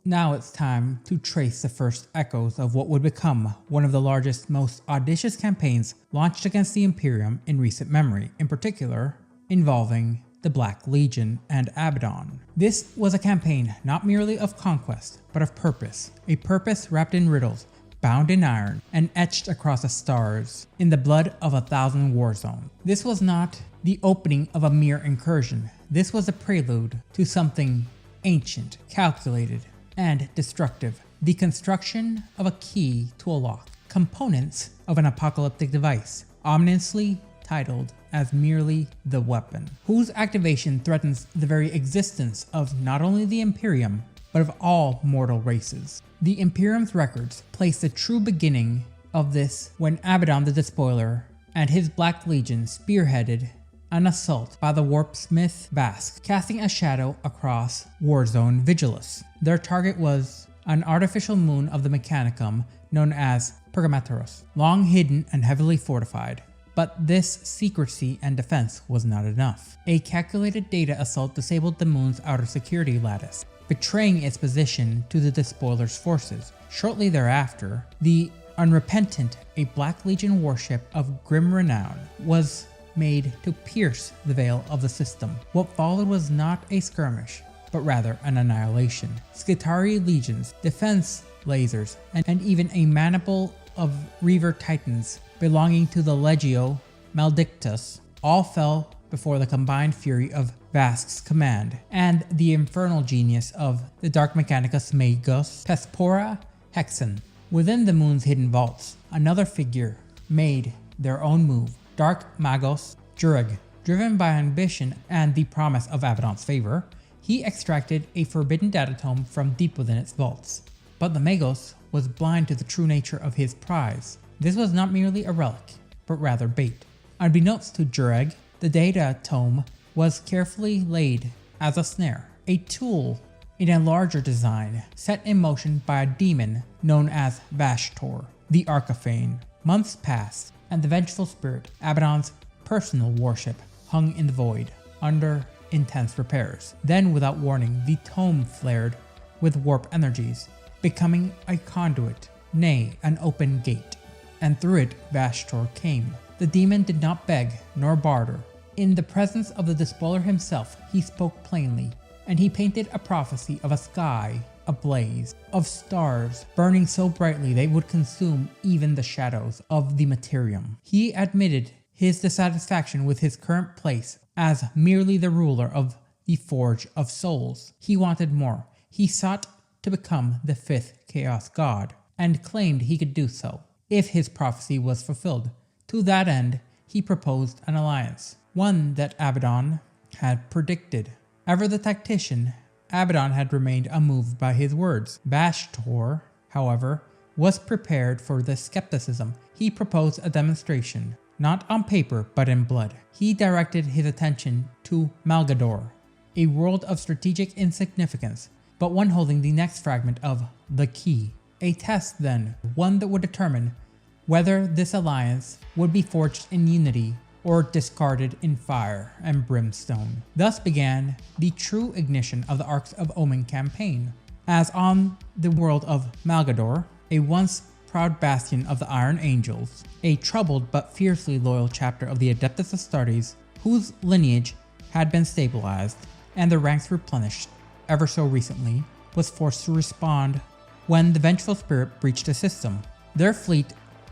Now it's time to trace the first echoes of what would become one of the largest, most audacious campaigns launched against the Imperium in recent memory, in particular involving the Black Legion and Abaddon. This was a campaign not merely of conquest, but of purpose, a purpose wrapped in riddles, bound in iron, and etched across the stars in the blood of 1,000 war zones. This was not the opening of a mere incursion. This was a prelude to something ancient, calculated, and destructive. The construction of a key to a lock. Components of an apocalyptic device, ominously titled as merely the weapon, whose activation threatens the very existence of not only the Imperium, but of all mortal races. The Imperium's records place the true beginning of this when Abaddon the Despoiler and his Black Legion spearheaded an assault by the warpsmith Basque, casting a shadow across Warzone Vigilus. Their target was an artificial moon of the Mechanicum known as Purgatoros, long hidden and heavily fortified. But this secrecy and defense was not enough. A calculated data assault disabled the moon's outer security lattice, betraying its position to the Despoiler's forces. Shortly thereafter, the Unrepentant, a Black Legion warship of grim renown, was made to pierce the veil of the system. What followed was not a skirmish, but rather an annihilation. Skitarii legions, defense lasers, and even a maniple of Reaver Titans belonging to the Legio Maledictus all fell before the combined fury of Vasque's command and the infernal genius of the Dark Mechanicus Magos Pespora Hexen. Within the moon's hidden vaults, another figure made their own move. Dark Magos Jureg. Driven by ambition and the promise of Abaddon's favor, he extracted a forbidden datatome from deep within its vaults. But the Magos was blind to the true nature of his prize. This was not merely a relic, but rather bait. Unbeknownst to Jureg, the datatome was carefully laid as a snare, a tool in a larger design set in motion by a demon known as Vashtorr the Arkifane. Months passed, and the vengeful spirit, Abaddon's personal warship, hung in the void, under intense repairs. Then, without warning, the tome flared with warp energies, becoming a conduit, nay, an open gate. And through it, Vashtorr came. The demon did not beg nor barter. In the presence of the Despoiler himself, he spoke plainly, and he painted a prophecy of a sky ablaze, of stars burning so brightly they would consume even the shadows of the materium. He admitted his dissatisfaction with his current place as merely the ruler of the Forge of Souls. He wanted more. He sought to become the fifth Chaos God, and claimed he could do so if his prophecy was fulfilled. To that end, he proposed an alliance, one that Abaddon had predicted. Ever the tactician, Abaddon had remained unmoved by his words. Vashtorr, however, was prepared for this skepticism. He proposed a demonstration, not on paper but in blood. He directed his attention to Malgador, a world of strategic insignificance, but one holding the next fragment of the key. A test then, one that would determine whether this alliance would be forged in unity or discarded in fire and brimstone. Thus began the true ignition of the Arks of Omen campaign. As on the world of Malgador, a once proud bastion of the Iron Angels, a troubled but fiercely loyal chapter of the Adeptus Astartes, whose lineage had been stabilized and their ranks replenished ever so recently, was forced to respond when the vengeful spirit breached the system. Their fleet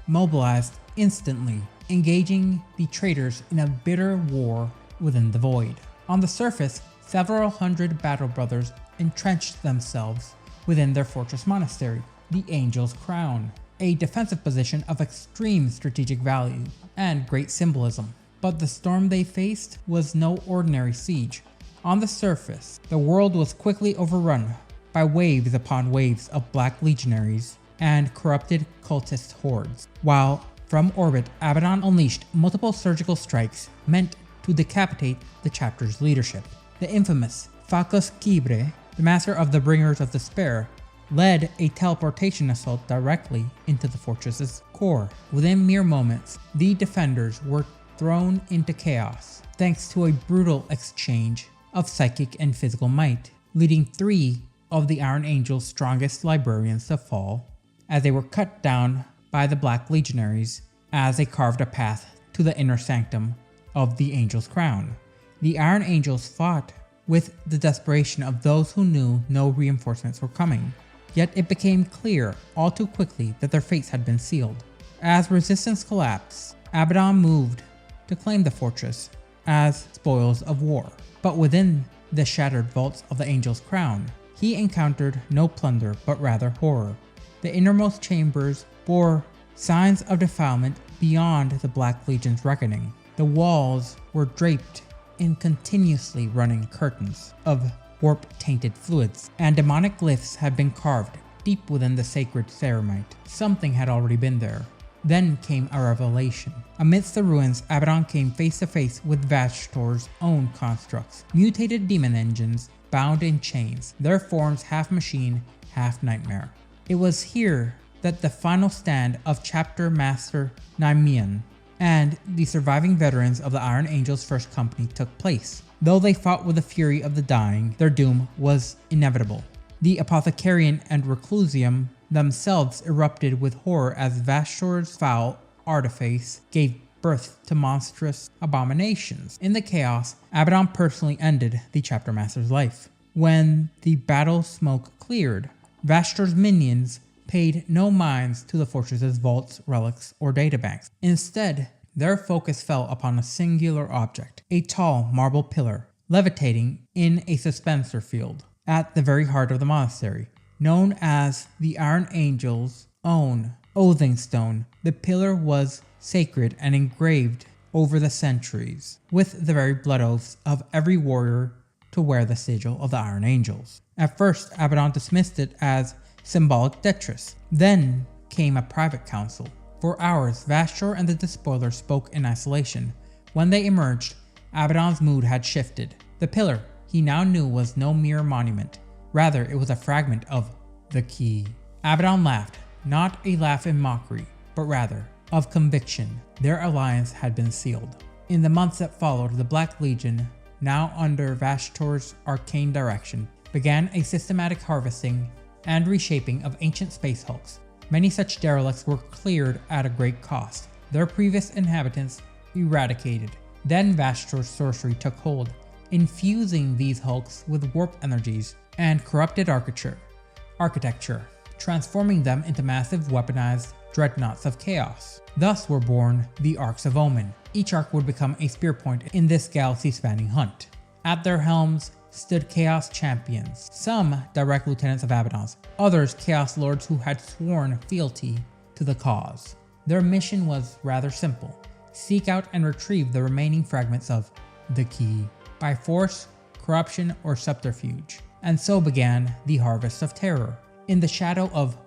mobilized instantly, engaging the traitors in a bitter war within the void. On the surface, several hundred battle brothers entrenched themselves within their fortress monastery, the Angel's Crown, a defensive position of extreme strategic value and great symbolism. But the storm they faced was no ordinary siege. On the surface, the world was quickly overrun by waves upon waves of Black Legionaries and corrupted cultist hordes, while from orbit, Abaddon unleashed multiple surgical strikes meant to decapitate the chapter's leadership. The infamous Facus Quibre, the master of the Bringers of Despair, led a teleportation assault directly into the fortress's core. Within mere moments, the defenders were thrown into chaos, thanks to a brutal exchange of psychic and physical might, leading 3 of the Iron Angel's strongest librarians to fall, as they were cut down by the Black Legionaries as they carved a path to the inner sanctum of the Angel's Crown. The Iron Angels fought with the desperation of those who knew no reinforcements were coming. Yet it became clear all too quickly that their fates had been sealed. As resistance collapsed, Abaddon moved to claim the fortress as spoils of war. But within the shattered vaults of the Angel's Crown, he encountered no plunder but rather horror. The innermost chambers bore signs of defilement beyond the Black Legion's reckoning. The walls were draped in continuously running curtains of warp-tainted fluids, and demonic glyphs had been carved deep within the sacred ceramite. Something had already been there. Then came a revelation. Amidst the ruins, Abaddon came face to face with Vashtorr's own constructs, mutated demon engines bound in chains, their forms half machine, half nightmare. It was here that the final stand of Chapter Master Nemean and the surviving veterans of the Iron Angel's first company took place. Though they fought with the fury of the dying, their doom was inevitable. The Apothecarian and Reclusium themselves erupted with horror as Vashtorr's foul artifice gave birth to monstrous abominations. In the chaos, Abaddon personally ended the Chapter Master's life. When the battle smoke cleared, Vashtorr's minions paid no minds to the fortress's vaults, relics, or databanks. Instead, their focus fell upon a singular object, a tall marble pillar, levitating in a suspensor field at the very heart of the monastery. Known as the Iron Angel's own Oathing Stone, the pillar was sacred and engraved over the centuries with the very blood oaths of every warrior to wear the sigil of the Iron Angels. At first, Abaddon dismissed it as symbolic detritus. Then came a private council. For hours, Vashtorr and the Despoiler spoke in isolation. When they emerged, Abaddon's mood had shifted. The pillar, he now knew, was no mere monument. Rather, it was a fragment of the key. Abaddon laughed, not a laugh in mockery, but rather of conviction. Their alliance had been sealed. In the months that followed, the Black Legion, now under Vashtorr's arcane direction, began a systematic harvesting and reshaping of ancient space hulks. Many such derelicts were cleared at a great cost, their previous inhabitants eradicated. Then Vashtorr's sorcery took hold, infusing these hulks with warp energies and corrupted architecture, transforming them into massive weaponized dreadnoughts of chaos. Thus were born the Arks of Omen. Each ark would become a spear point in this galaxy-spanning hunt. At their helms stood Chaos Champions, some direct lieutenants of Abaddon's, others Chaos Lords who had sworn fealty to the cause. Their mission was rather simple: seek out and retrieve the remaining fragments of the key, by force, corruption, or subterfuge. And so began the Harvest of Terror. In the shadow of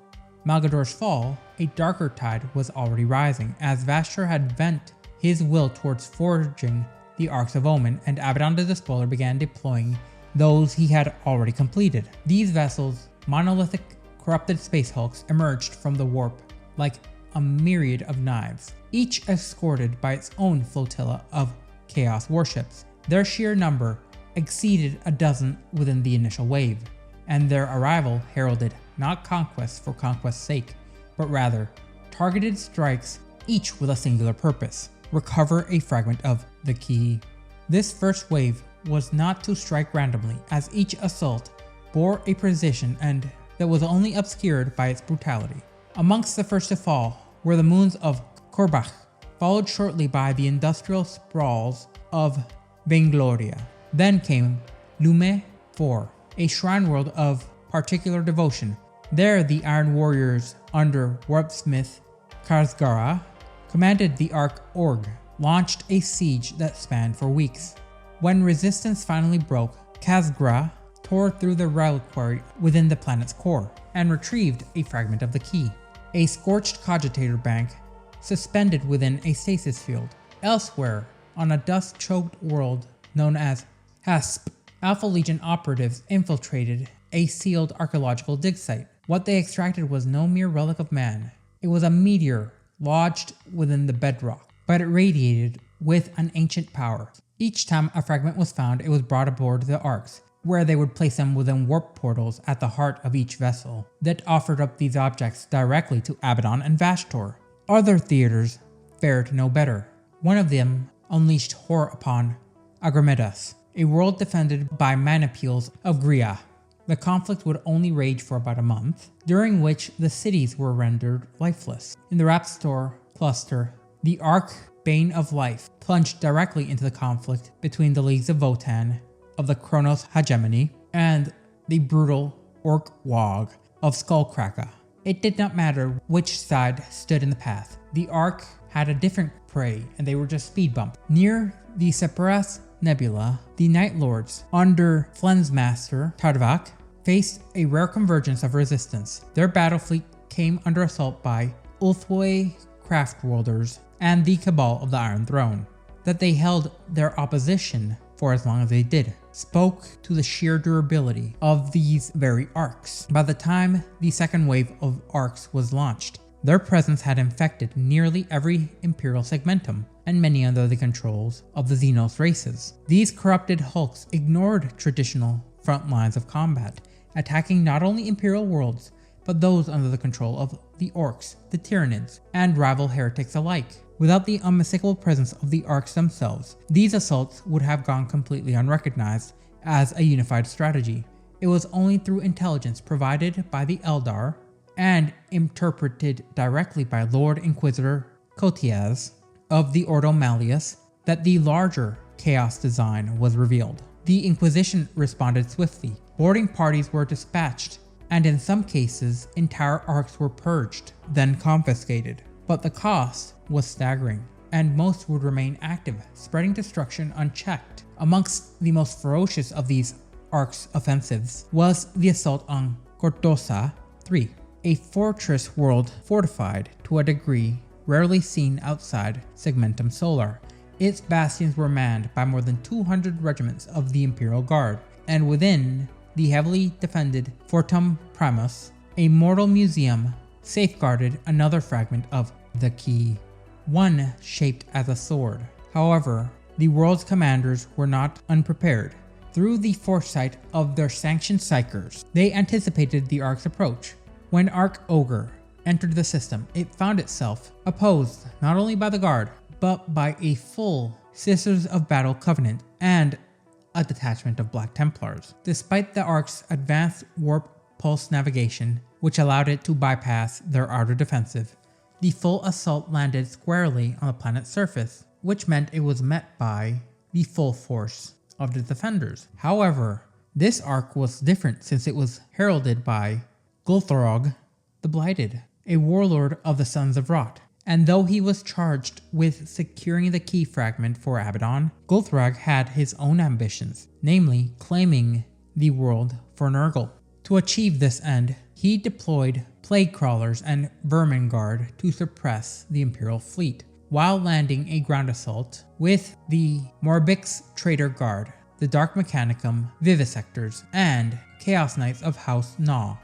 Malgador's fall, a darker tide was already rising, as Vashtorr had bent his will towards forging the Arks of Omen, and Abaddon the Despoiler began deploying those he had already completed. These vessels, monolithic, corrupted space hulks, emerged from the warp like a myriad of knives, each escorted by its own flotilla of chaos warships. Their sheer number exceeded a dozen within the initial wave, and their arrival heralded not conquest for conquest's sake, but rather targeted strikes, each with a singular purpose: recover a fragment of the key. This first wave was not to strike randomly, as each assault bore a precision and that was only obscured by its brutality. Amongst the first to fall were the moons of Korbach, followed shortly by the industrial sprawls of Vaingloria. Then came Lume 4, a shrine world of particular devotion. There the Iron Warriors under Warpsmith Karsgara, commanded the Ark Org, launched a siege that spanned for weeks. When resistance finally broke, Kazgra tore through the reliquary within the planet's core and retrieved a fragment of the key, a scorched cogitator bank suspended within a stasis field. Elsewhere, on a dust-choked world known as Hasp, Alpha Legion operatives infiltrated a sealed archaeological dig site. What they extracted was no mere relic of man. It was a meteor lodged within the bedrock, but it radiated with an ancient power. Each time a fragment was found, it was brought aboard the Arks, where they would place them within warp portals at the heart of each vessel that offered up these objects directly to Abaddon and Vashtorr. Other theaters fared no better. One of them unleashed horror upon Agramedas, a world defended by manipules of Gria. The conflict would only rage for about a month, during which the cities were rendered lifeless. In the Rapstor cluster, the Ark Bane of Life plunged directly into the conflict between the Leagues of Votan of the Kronos hegemony and the brutal Orc Wog of Skullcraka. It did not matter which side stood in the path. The Ark had a different prey and they were just speed bump. Near the Separas Nebula, the Night Lords under Flensmaster Tardvak faced a rare convergence of resistance. Their battle fleet came under assault by Ulthway Craftworlders and the Cabal of the Iron Throne. That they held their opposition for as long as they did spoke to the sheer durability of these very arcs. By the time the second wave of arcs was launched, their presence had infected nearly every Imperial segmentum and many under the controls of the Xenos races. These corrupted hulks ignored traditional front lines of combat, attacking not only Imperial worlds, but those under the control of the Orcs, the Tyranids, and rival heretics alike. Without the unmistakable presence of the Arks themselves, these assaults would have gone completely unrecognized as a unified strategy. It was only through intelligence provided by the Eldar and interpreted directly by Lord Inquisitor Kotias of the Ordo Malleus that the larger Chaos design was revealed. The Inquisition responded swiftly. Boarding parties were dispatched, and in some cases, entire arcs were purged, then confiscated. But the cost was staggering, and most would remain active, spreading destruction unchecked. Amongst the most ferocious of these arcs offensives was the assault on Cortosa III, a fortress world fortified to a degree rarely seen outside Segmentum Solar. Its bastions were manned by more than 200 regiments of the Imperial Guard, and within the heavily defended Fortum Primus, a mortal museum safeguarded another fragment of the key, one shaped as a sword. However, the world's commanders were not unprepared. Through the foresight of their sanctioned psychers, they anticipated the Ark's approach. When Ark Ogre entered the system, it found itself opposed not only by the Guard, but by a full Sisters of Battle Covenant and a detachment of Black Templars. Despite the Ark's advanced warp pulse navigation, which allowed it to bypass their outer defensive, the full assault landed squarely on the planet's surface, which meant it was met by the full force of the defenders. However, this arc was different since it was heralded by Gulthrog the Blighted, a warlord of the Sons of Rot. And though he was charged with securing the key fragment for Abaddon, Gulthrog had his own ambitions, namely claiming the world for Nurgle. To achieve this end, he deployed plague crawlers and vermin guard to suppress the Imperial fleet, while landing a ground assault with the Morbix Traitor Guard, the Dark Mechanicum Vivisectors, and Chaos Knights of House Gnaw.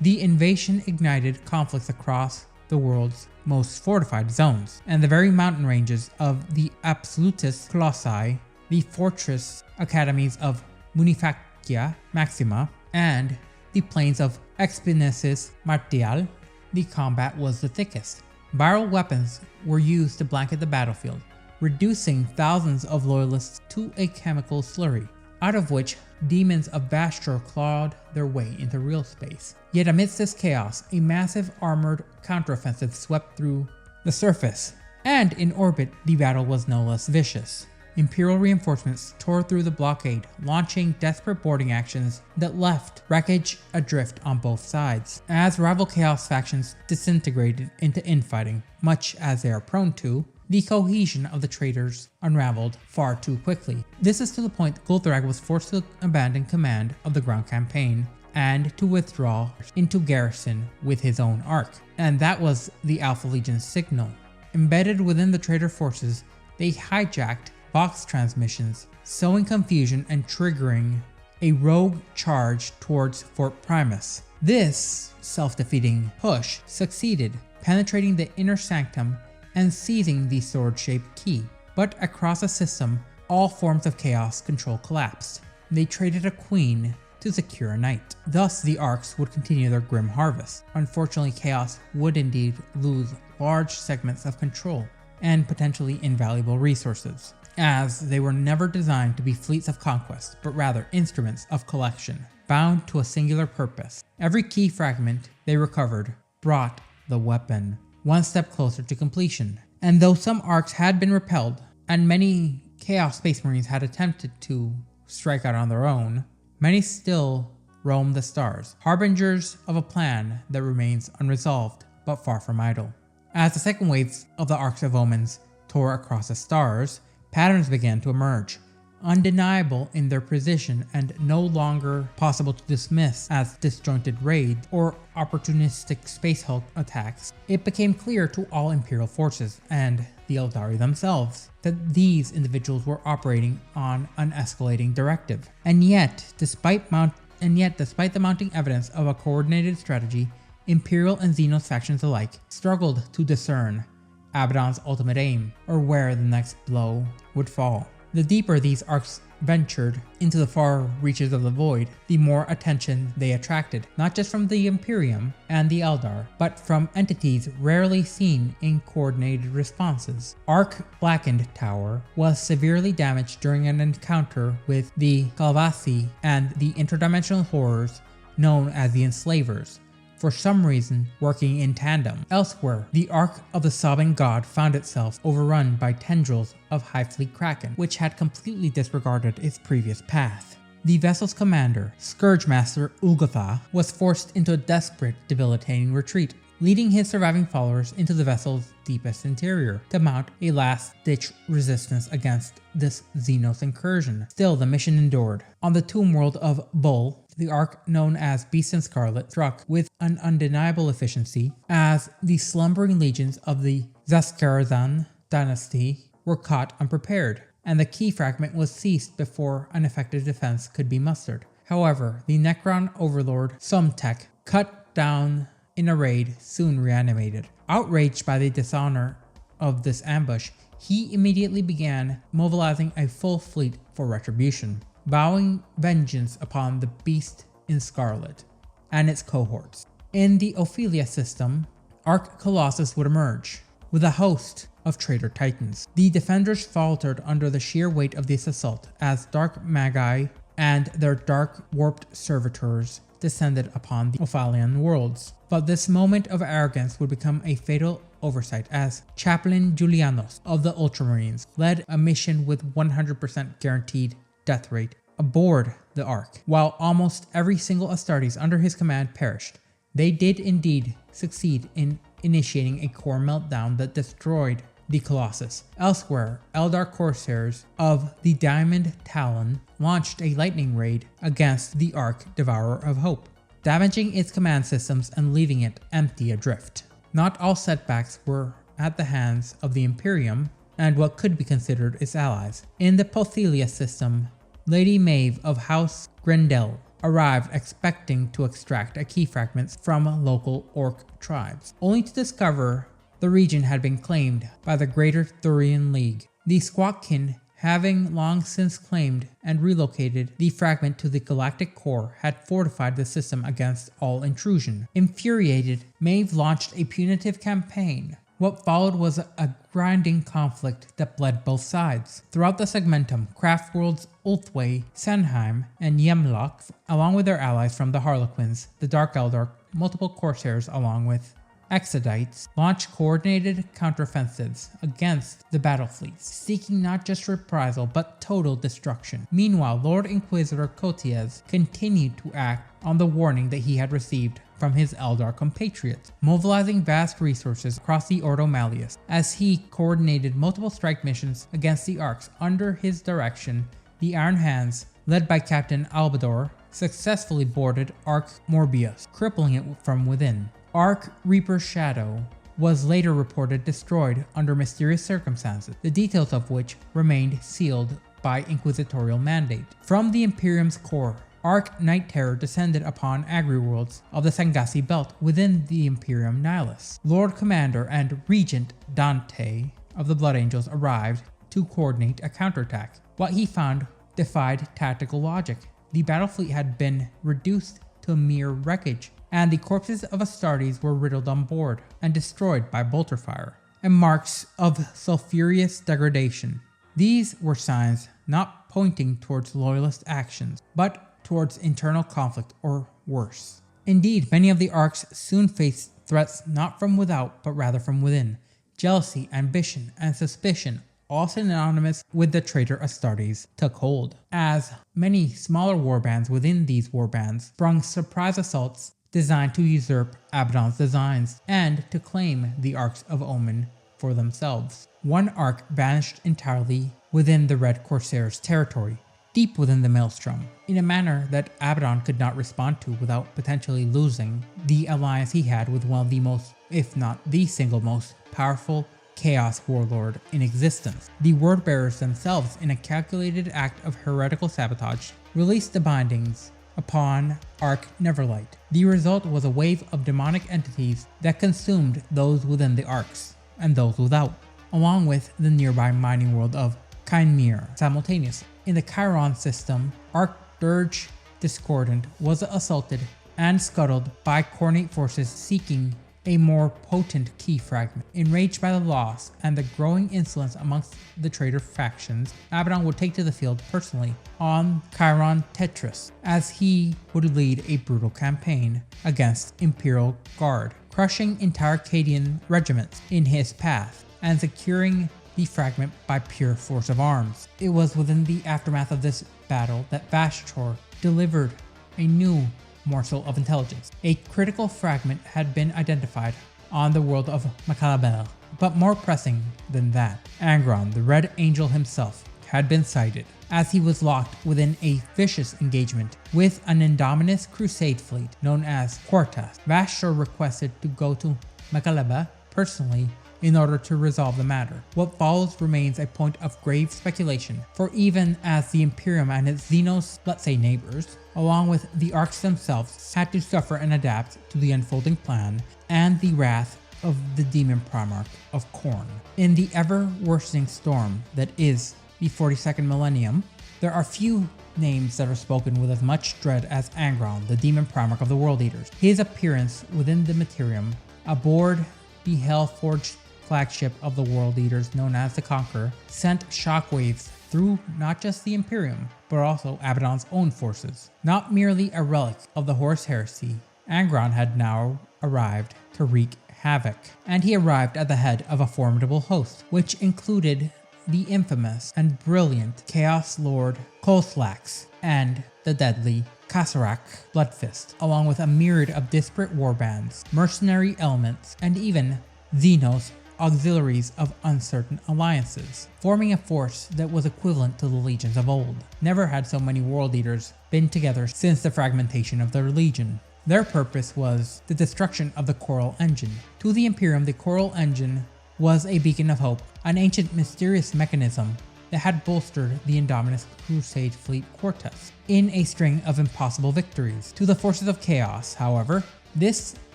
The invasion ignited conflicts across the world's most fortified zones, and the very mountain ranges of the Absolutist Colossi, the fortress academies of Munifacia Maxima, and the plains of Expinesis Martial. The combat was the thickest. Viral weapons were used to blanket the battlefield, reducing thousands of loyalists to a chemical slurry, out of which demons of Vashtorr clawed their way into real space. Yet amidst this chaos, a massive armored counteroffensive swept through the surface, and in orbit the battle was no less vicious. Imperial reinforcements tore through the blockade, launching desperate boarding actions that left wreckage adrift on both sides. As rival Chaos factions disintegrated into infighting, much as they are prone to, the cohesion of the traitors unraveled far too quickly. This is to the point that Gulthrog was forced to abandon command of the ground campaign and to withdraw into garrison with his own arc. And that was the Alpha Legion's signal. Embedded within the traitor forces, they hijacked Vox transmissions, sowing confusion and triggering a rogue charge towards Fort Primus. This self-defeating push succeeded, penetrating the inner sanctum and seizing the sword-shaped key. But across the system, all forms of chaos control collapsed. they traded a queen to secure a knight. Thus, the Arks would continue their grim harvest. Unfortunately, Chaos would indeed lose large segments of control and potentially invaluable resources, as they were never designed to be fleets of conquest, but rather instruments of collection, bound to a singular purpose. Every key fragment they recovered brought the weapon one step closer to completion. And though some Arks had been repelled, and many Chaos Space Marines had attempted to strike out on their own, many still roam the stars, harbingers of a plan that remains unresolved but far from idle. As the second waves of the Arks of Omens tore across the stars, patterns began to emerge, undeniable in their precision and no longer possible to dismiss as disjointed raids or opportunistic space hulk attacks. It became clear to all Imperial forces and the Eldari themselves that these individuals were operating on an escalating directive. And yet, despite the mounting evidence of a coordinated strategy, Imperial and Xenos factions alike struggled to discern Abaddon's ultimate aim, or where the next blow would fall. The deeper these Arks ventured into the far reaches of the void, the more attention they attracted, not just from the Imperium and the Eldar, but from entities rarely seen in coordinated responses. Ark Blackened Tower was severely damaged during an encounter with the Calvasi and the interdimensional horrors known as the Enslavers, for some reason working in tandem. Elsewhere, the Ark of the Sobbing God found itself overrun by tendrils of Hive Fleet Kraken, which had completely disregarded its previous path. The vessel's commander, Scourge Master Ulgatha, was forced into a desperate, debilitating retreat, leading his surviving followers into the vessel's deepest interior to mount a last-ditch resistance against this Xenos incursion. Still, the mission endured. On the tomb world of Bull, the Ark known as Beast in Scarlet struck with an undeniable efficiency, as the slumbering legions of the Zaskarazan dynasty were caught unprepared, and the key fragment was seized before an effective defense could be mustered. However, the Necron overlord Somtek, cut down in a raid, soon reanimated. Outraged by the dishonor of this ambush, he immediately began mobilizing a full fleet for retribution, vowing vengeance upon the Beast in Scarlet and its cohorts. In the Ophelia system, Ark Colossus would emerge, with a host of traitor titans. The defenders faltered under the sheer weight of this assault as Dark Magi and their dark warped servitors descended upon the Ophalian worlds. But this moment of arrogance would become a fatal oversight as Chaplain Julianos of the Ultramarines led a mission with 100% guaranteed death rate aboard the Ark. While almost every single Astartes under his command perished, they did indeed succeed in initiating a core meltdown that destroyed the Colossus. Elsewhere, Eldar Corsairs of the Diamond Talon launched a lightning raid against the Ark Devourer of Hope, damaging its command systems and leaving it empty adrift. Not all setbacks were at the hands of the Imperium and what could be considered its allies. In the Pothelia system, Lady Maeve of House Grendel arrived expecting to extract a key fragments from local orc tribes, only to discover the region had been claimed by the Greater Thurian League. The Squawkkin, having long since claimed and relocated the fragment to the galactic core, had fortified the system against all intrusion. Infuriated, Maeve launched a punitive campaign. What followed was a grinding conflict that bled both sides. Throughout the segmentum, Craftworld's Ulthwé, Sanheim, and Yemlock, along with their allies from the Harlequins, the Dark Eldar, multiple Corsairs along with Exodites, launched coordinated counteroffensives against the battle fleets, seeking not just reprisal but total destruction. Meanwhile, Lord Inquisitor Cotiez continued to act on the warning that he had received from his Eldar compatriots, mobilizing vast resources across the Ordo Malleus. As he coordinated multiple strike missions against the Arks under his direction, the Iron Hands, led by Captain Albador, successfully boarded Ark Morbius, crippling it from within. Ark Reaper's Shadow was later reported destroyed under mysterious circumstances, the details of which remained sealed by inquisitorial mandate. From the Imperium's core, Ark Night Terror descended upon agri-worlds of the Sangasi Belt within the Imperium Nihilus. Lord Commander and Regent Dante of the Blood Angels arrived to coordinate a counterattack. What he found defied tactical logic. The battle fleet had been reduced to mere wreckage, and the corpses of Astartes were riddled on board and destroyed by bolter fire, and marks of sulfurous degradation. These were signs not pointing towards loyalist actions, but towards internal conflict or worse. Indeed, many of the Arks soon faced threats not from without, but rather from within. Jealousy, ambition, and suspicion, all synonymous with the traitor Astartes, took hold, as many smaller warbands within these warbands sprung surprise assaults designed to usurp Abaddon's designs and to claim the Arks of Omen for themselves. One Ark vanished entirely within the Red Corsair's territory, deep within the Maelstrom, in a manner that Abaddon could not respond to without potentially losing the alliance he had with one of the most, if not the single most, powerful Chaos warlord in existence. The wordbearers themselves, in a calculated act of heretical sabotage, released the bindings upon Ark Neverlight. The result was a wave of demonic entities that consumed those within the Arks and those without, along with the nearby mining world of Chimere simultaneously. In the Chiron system, Ark Dirge Discordant was assaulted and scuttled by coordinate forces seeking a more potent key fragment. Enraged by the loss and the growing insolence amongst the traitor factions, Abaddon would take to the field personally on Chiron Tetris, as he would lead a brutal campaign against Imperial Guard, crushing entire Cadian regiments in his path and securing the fragment by pure force of arms. It was within the aftermath of this battle that Vashtorr delivered a new morsel of intelligence. A critical fragment had been identified on the world of Macalabel, but more pressing than that, Angron, the Red Angel himself, had been sighted, as he was locked within a vicious engagement with an Indominus crusade fleet known as Quartas. Vashtorr requested to go to Macalabel personally in order to resolve the matter. What follows remains a point of grave speculation, for even as the Imperium and its Xenos, let's say neighbors, along with the Arks themselves, had to suffer and adapt to the unfolding plan and the wrath of the demon primarch of Khorne. In the ever-worsening storm that is the 42nd millennium, there are few names that are spoken with as much dread as Angron, the demon primarch of the World Eaters. His appearance within the Materium, aboard the Hellforged flagship of the World Eaters known as the Conqueror, sent shockwaves through not just the Imperium, but also Abaddon's own forces. Not merely a relic of the Horus Heresy, Angron had now arrived to wreak havoc, and he arrived at the head of a formidable host, which included the infamous and brilliant Chaos Lord Kolslax and the deadly Kasarak Bloodfist, along with a myriad of disparate warbands, mercenary elements, and even Xenos auxiliaries of uncertain alliances, forming a force that was equivalent to the legions of old. Never had so many World Eaters been together since the fragmentation of their legion. Their purpose was the destruction of the Coral Engine. To the Imperium, the Coral Engine was a beacon of hope, an ancient mysterious mechanism that had bolstered the Indominus Crusade fleet Quartus in a string of impossible victories. To the forces of chaos, however, this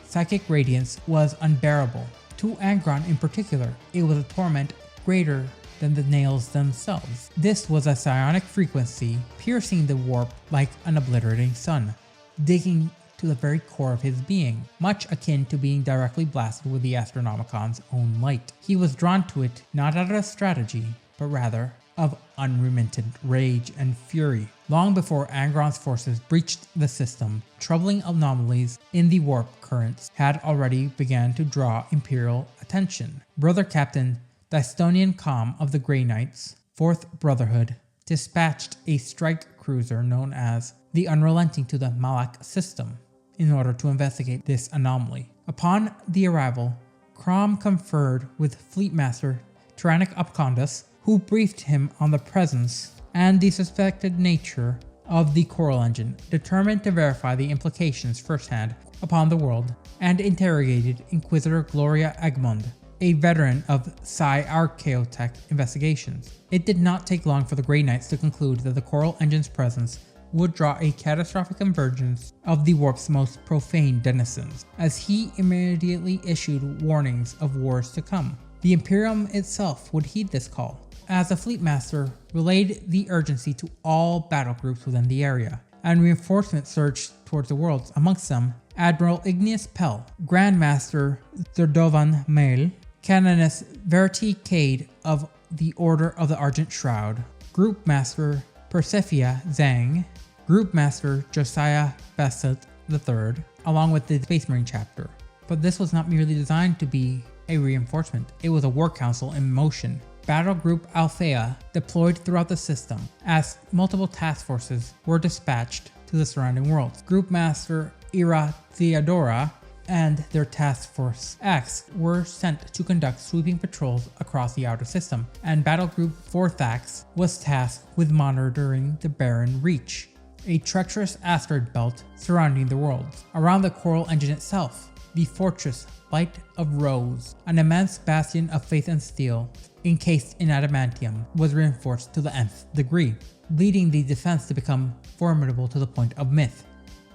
psychic radiance was unbearable. To Angron in particular, it was a torment greater than the nails themselves. This was a psionic frequency piercing the warp like an obliterating sun, digging to the very core of his being, much akin to being directly blasted with the Astronomicon's own light. He was drawn to it not out of strategy, but rather of unremittent rage and fury. Long before Angron's forces breached the system, troubling anomalies in the warp currents had already begun to draw Imperial attention. Brother Captain Dystonian Calm of the Grey Knights, 4th Brotherhood, dispatched a strike cruiser known as the Unrelenting to the Malak system in order to investigate this anomaly. Upon the arrival, Crom conferred with Fleetmaster Tyrannic Upcondus, who briefed him on the presence and the suspected nature of the Coral Engine, determined to verify the implications firsthand upon the world, and interrogated Inquisitor Gloria Egmond, a veteran of Psi Archaeotech investigations. It did not take long for the Grey Knights to conclude that the Coral Engine's presence would draw a catastrophic convergence of the warp's most profane denizens, as he immediately issued warnings of wars to come. The Imperium itself would heed this call, as the Fleet Master relayed the urgency to all battle groups within the area, and reinforcements surged towards the worlds, amongst them Admiral Igneous Pell, Grandmaster Thurdovan Mael, Canoness Verity Cade of the Order of the Argent Shroud, Group Master Persephia Zhang, Group Master Josiah Bassett III, along with the Space Marine chapter. But this was not merely designed to be a reinforcement, it was a war council in motion. Battle Group Althea deployed throughout the system as multiple task forces were dispatched to the surrounding worlds. Group Master Ira Theodora and their Task Force X were sent to conduct sweeping patrols across the outer system, and Battle Group Forthax was tasked with monitoring the Barren Reach, a treacherous asteroid belt surrounding the worlds. Around the Coral Engine itself, the Fortress Light of Rose, an immense bastion of faith and steel encased in adamantium, was reinforced to the nth degree, leading the defense to become formidable to the point of myth.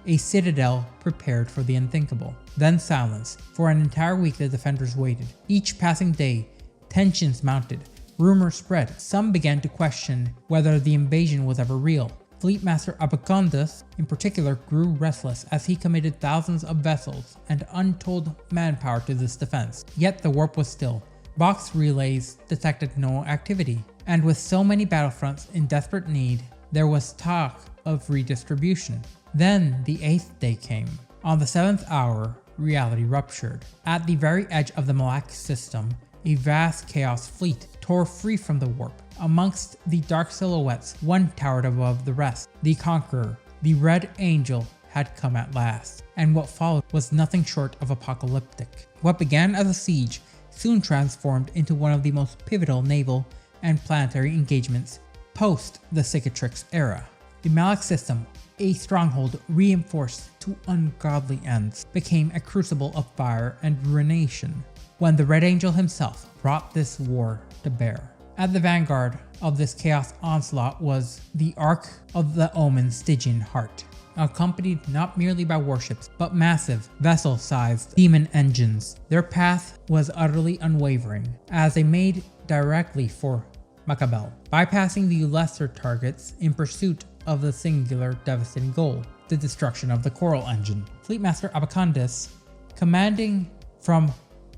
A citadel prepared for the unthinkable. Then silence. For an entire week the defenders waited. Each passing day, tensions mounted. Rumors spread. Some began to question whether the invasion was ever real. Fleet Master Abacondas, in particular, grew restless as he committed thousands of vessels and untold manpower to this defense. Yet the warp was still. Box relays detected no activity, and with so many battlefronts in desperate need, there was talk of redistribution. Then the 8th day came. On the 7th hour, reality ruptured. At the very edge of the Malak system, a vast chaos fleet tore free from the warp. Amongst the dark silhouettes, one towered above the rest. The Conqueror, the Red Angel, had come at last, and what followed was nothing short of apocalyptic. What began as a siege soon transformed into one of the most pivotal naval and planetary engagements post the Cicatrix era. The Malak system, a stronghold reinforced to ungodly ends, became a crucible of fire and ruination when the Red Angel himself brought this war to bear. At the vanguard of this chaos onslaught was the Ark of the Omen Stygian Heart, accompanied not merely by warships, but massive, vessel-sized demon engines. Their path was utterly unwavering, as they made directly for Macabel, bypassing the lesser targets in pursuit of the singular devastating goal, the destruction of the Coral Engine. Fleet Master Abacondas, commanding from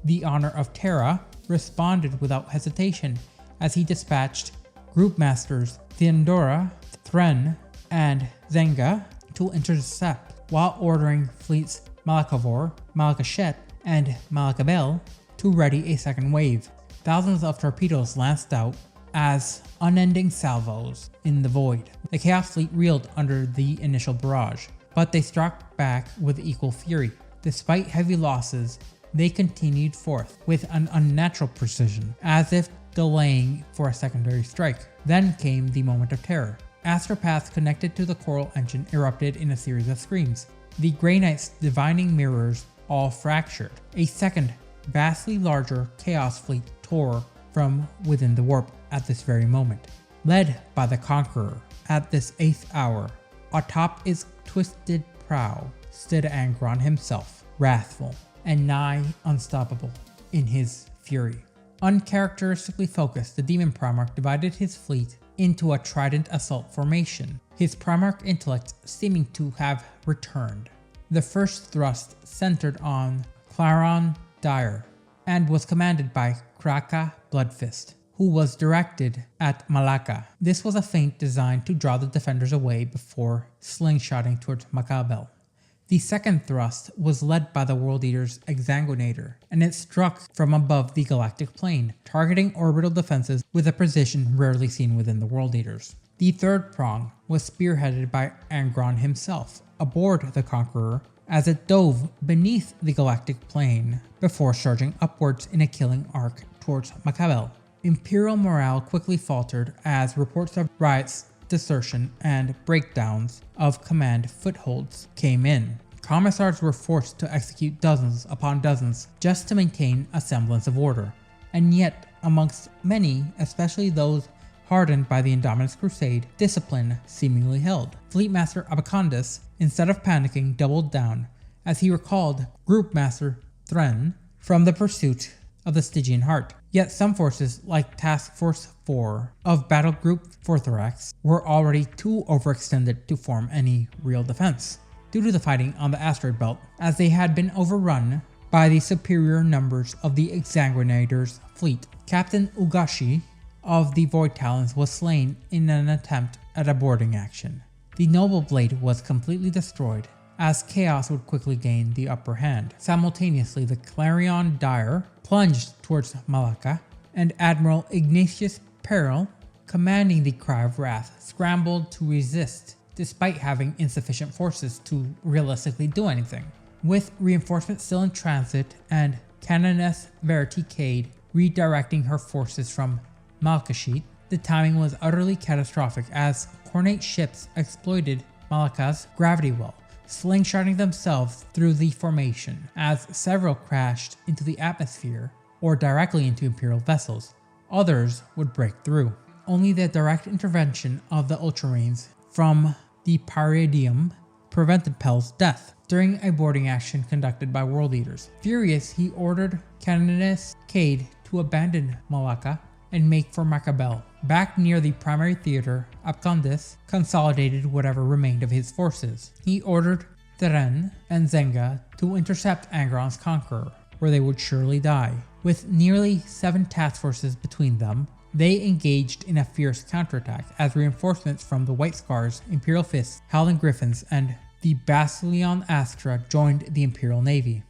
the honor of Terra, responded without hesitation as he dispatched Group Masters Theodora, Thren, and Zenga to intercept, while ordering fleets Malakavor, Malakashet, and Malakabel to ready a second wave. Thousands of torpedoes lanced out as unending salvos in the void. The Chaos Fleet reeled under the initial barrage, but they struck back with equal fury. Despite heavy losses, they continued forth with an unnatural precision, as if delaying for a secondary strike. Then came the moment of terror. Astropaths connected to the Coral Engine erupted in a series of screams. The Grey Knight's divining mirrors all fractured. A second, vastly larger Chaos Fleet tore from within the warp at this very moment. Led by the Conqueror, at this 8th hour, atop its twisted prow stood Angron himself, wrathful and nigh unstoppable in his fury. Uncharacteristically focused, the Demon Primarch divided his fleet into a trident assault formation, his Primarch intellect seeming to have returned. The first thrust centered on Claron Dire and was commanded by Kraka Bloodfist, who was directed at Malaka. This was a feint designed to draw the defenders away before slingshotting towards Macabel. The second thrust was led by the World Eater's Exsanguinator, and it struck from above the galactic plane, targeting orbital defenses with a precision rarely seen within the World Eaters. The third prong was spearheaded by Angron himself, aboard the Conqueror, as it dove beneath the galactic plane before surging upwards in a killing arc towards Macabel. Imperial morale quickly faltered as reports of riots, desertion, and breakdowns of command footholds came in. Commissars were forced to execute dozens upon dozens just to maintain a semblance of order, and yet amongst many, especially those hardened by the Indominus Crusade, discipline seemingly held. Fleet Master Abacondas, instead of panicking, doubled down as he recalled Group Master Thren from the pursuit of the Stygian Heart. Yet some forces, like Task Force 4 of Battle Group Vashtorr, were already too overextended to form any real defense, due to the fighting on the asteroid belt, as they had been overrun by the superior numbers of the Exsanguinator's fleet. Captain Ugashi of the Void Talons was slain in an attempt at a boarding action. The Noble Blade was completely destroyed, as Chaos would quickly gain the upper hand. Simultaneously, the Clarion Dire plunged towards Malacca, and Admiral Ignatius Peril, commanding the Cry of Wrath, scrambled to resist despite having insufficient forces to realistically do anything. With reinforcements still in transit and Canoness Verity Cade redirecting her forces from Malkashit, the timing was utterly catastrophic as Cornate ships exploited Malacca's gravity well, slingshotting themselves through the formation, as several crashed into the atmosphere or directly into Imperial vessels. Others would break through. Only the direct intervention of the Ultramarines from the Paridium prevented Pell's death during a boarding action conducted by World Eaters. Furious, he ordered Canoness Cade to abandon Malacca and make for Macabel. Back near the primary theater, Abcondis consolidated whatever remained of his forces. He ordered Teren and Zenga to intercept Angron's Conqueror, where they would surely die. With nearly 7 task forces between them, they engaged in a fierce counterattack as reinforcements from the White Scars, Imperial Fists, Howling Griffins, and the Basilion Astra joined the Imperial Navy,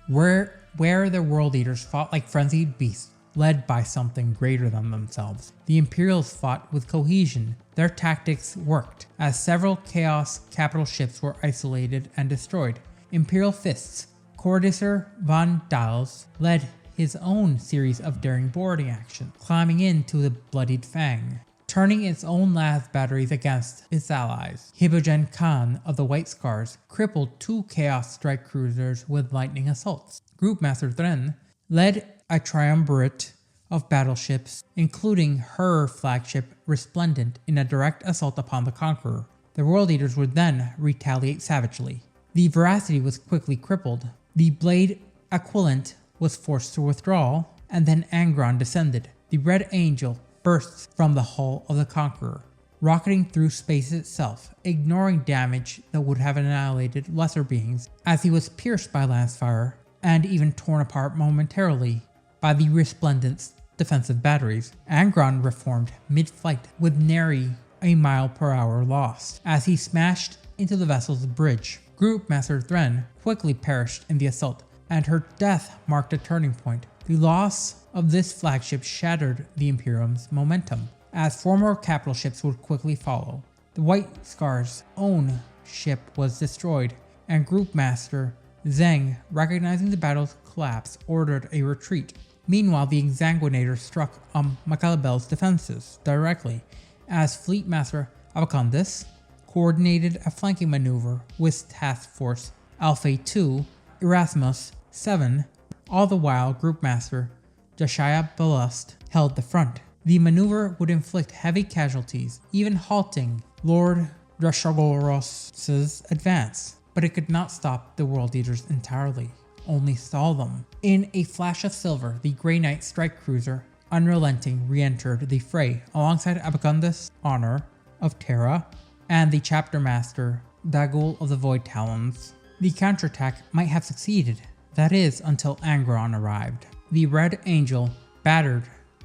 where the World Eaters fought like frenzied beasts, led by something greater than themselves. The Imperials fought with cohesion. Their tactics worked, as several Chaos capital ships were isolated and destroyed. Imperial Fists, Cordisser von Dals, led his own series of daring boarding actions, climbing into the Bloodied Fang, turning its own last batteries against its allies. Hibogen Khan of the White Scars crippled 2 Chaos strike cruisers with lightning assaults. Group Master Thren led a triumvirate of battleships, including her flagship Resplendent, in a direct assault upon the Conqueror. The World Eaters would then retaliate savagely. The Veracity was quickly crippled. The Blade Aquilant was forced to withdraw, and then Angron descended. The Red Angel bursts from the hull of the Conqueror, rocketing through space itself, ignoring damage that would have annihilated lesser beings, as he was pierced by Lancefire and even torn apart momentarily by the Resplendent's defensive batteries. Angron reformed mid-flight with nary a mile per hour lost, as he smashed into the vessel's bridge. Group Master Thren quickly perished in the assault, and her death marked a turning point. The loss of this flagship shattered the Imperium's momentum, as 4 more capital ships would quickly follow. The White Scar's own ship was destroyed, and Group Master Zeng, recognizing the battle's collapse, ordered a retreat. Meanwhile, the Exsanguinator struck on Macalabel's defenses directly, as Fleet Master Abacondis coordinated a flanking maneuver with Task Force Alpha 2 Erasmus 7. All the while, Group Master Jashaya Belust held the front. The maneuver would inflict heavy casualties, even halting Lord Drashogoros's advance, but it could not stop the World Eaters entirely, only stall them. In a flash of silver, the Grey Knight strike cruiser Unrelenting re-entered the fray alongside Abacondus Honor of Terra and the Chapter Master Dagul of the Void Talons. The counterattack might have succeeded, that is, until Angron arrived. The Red Angel battered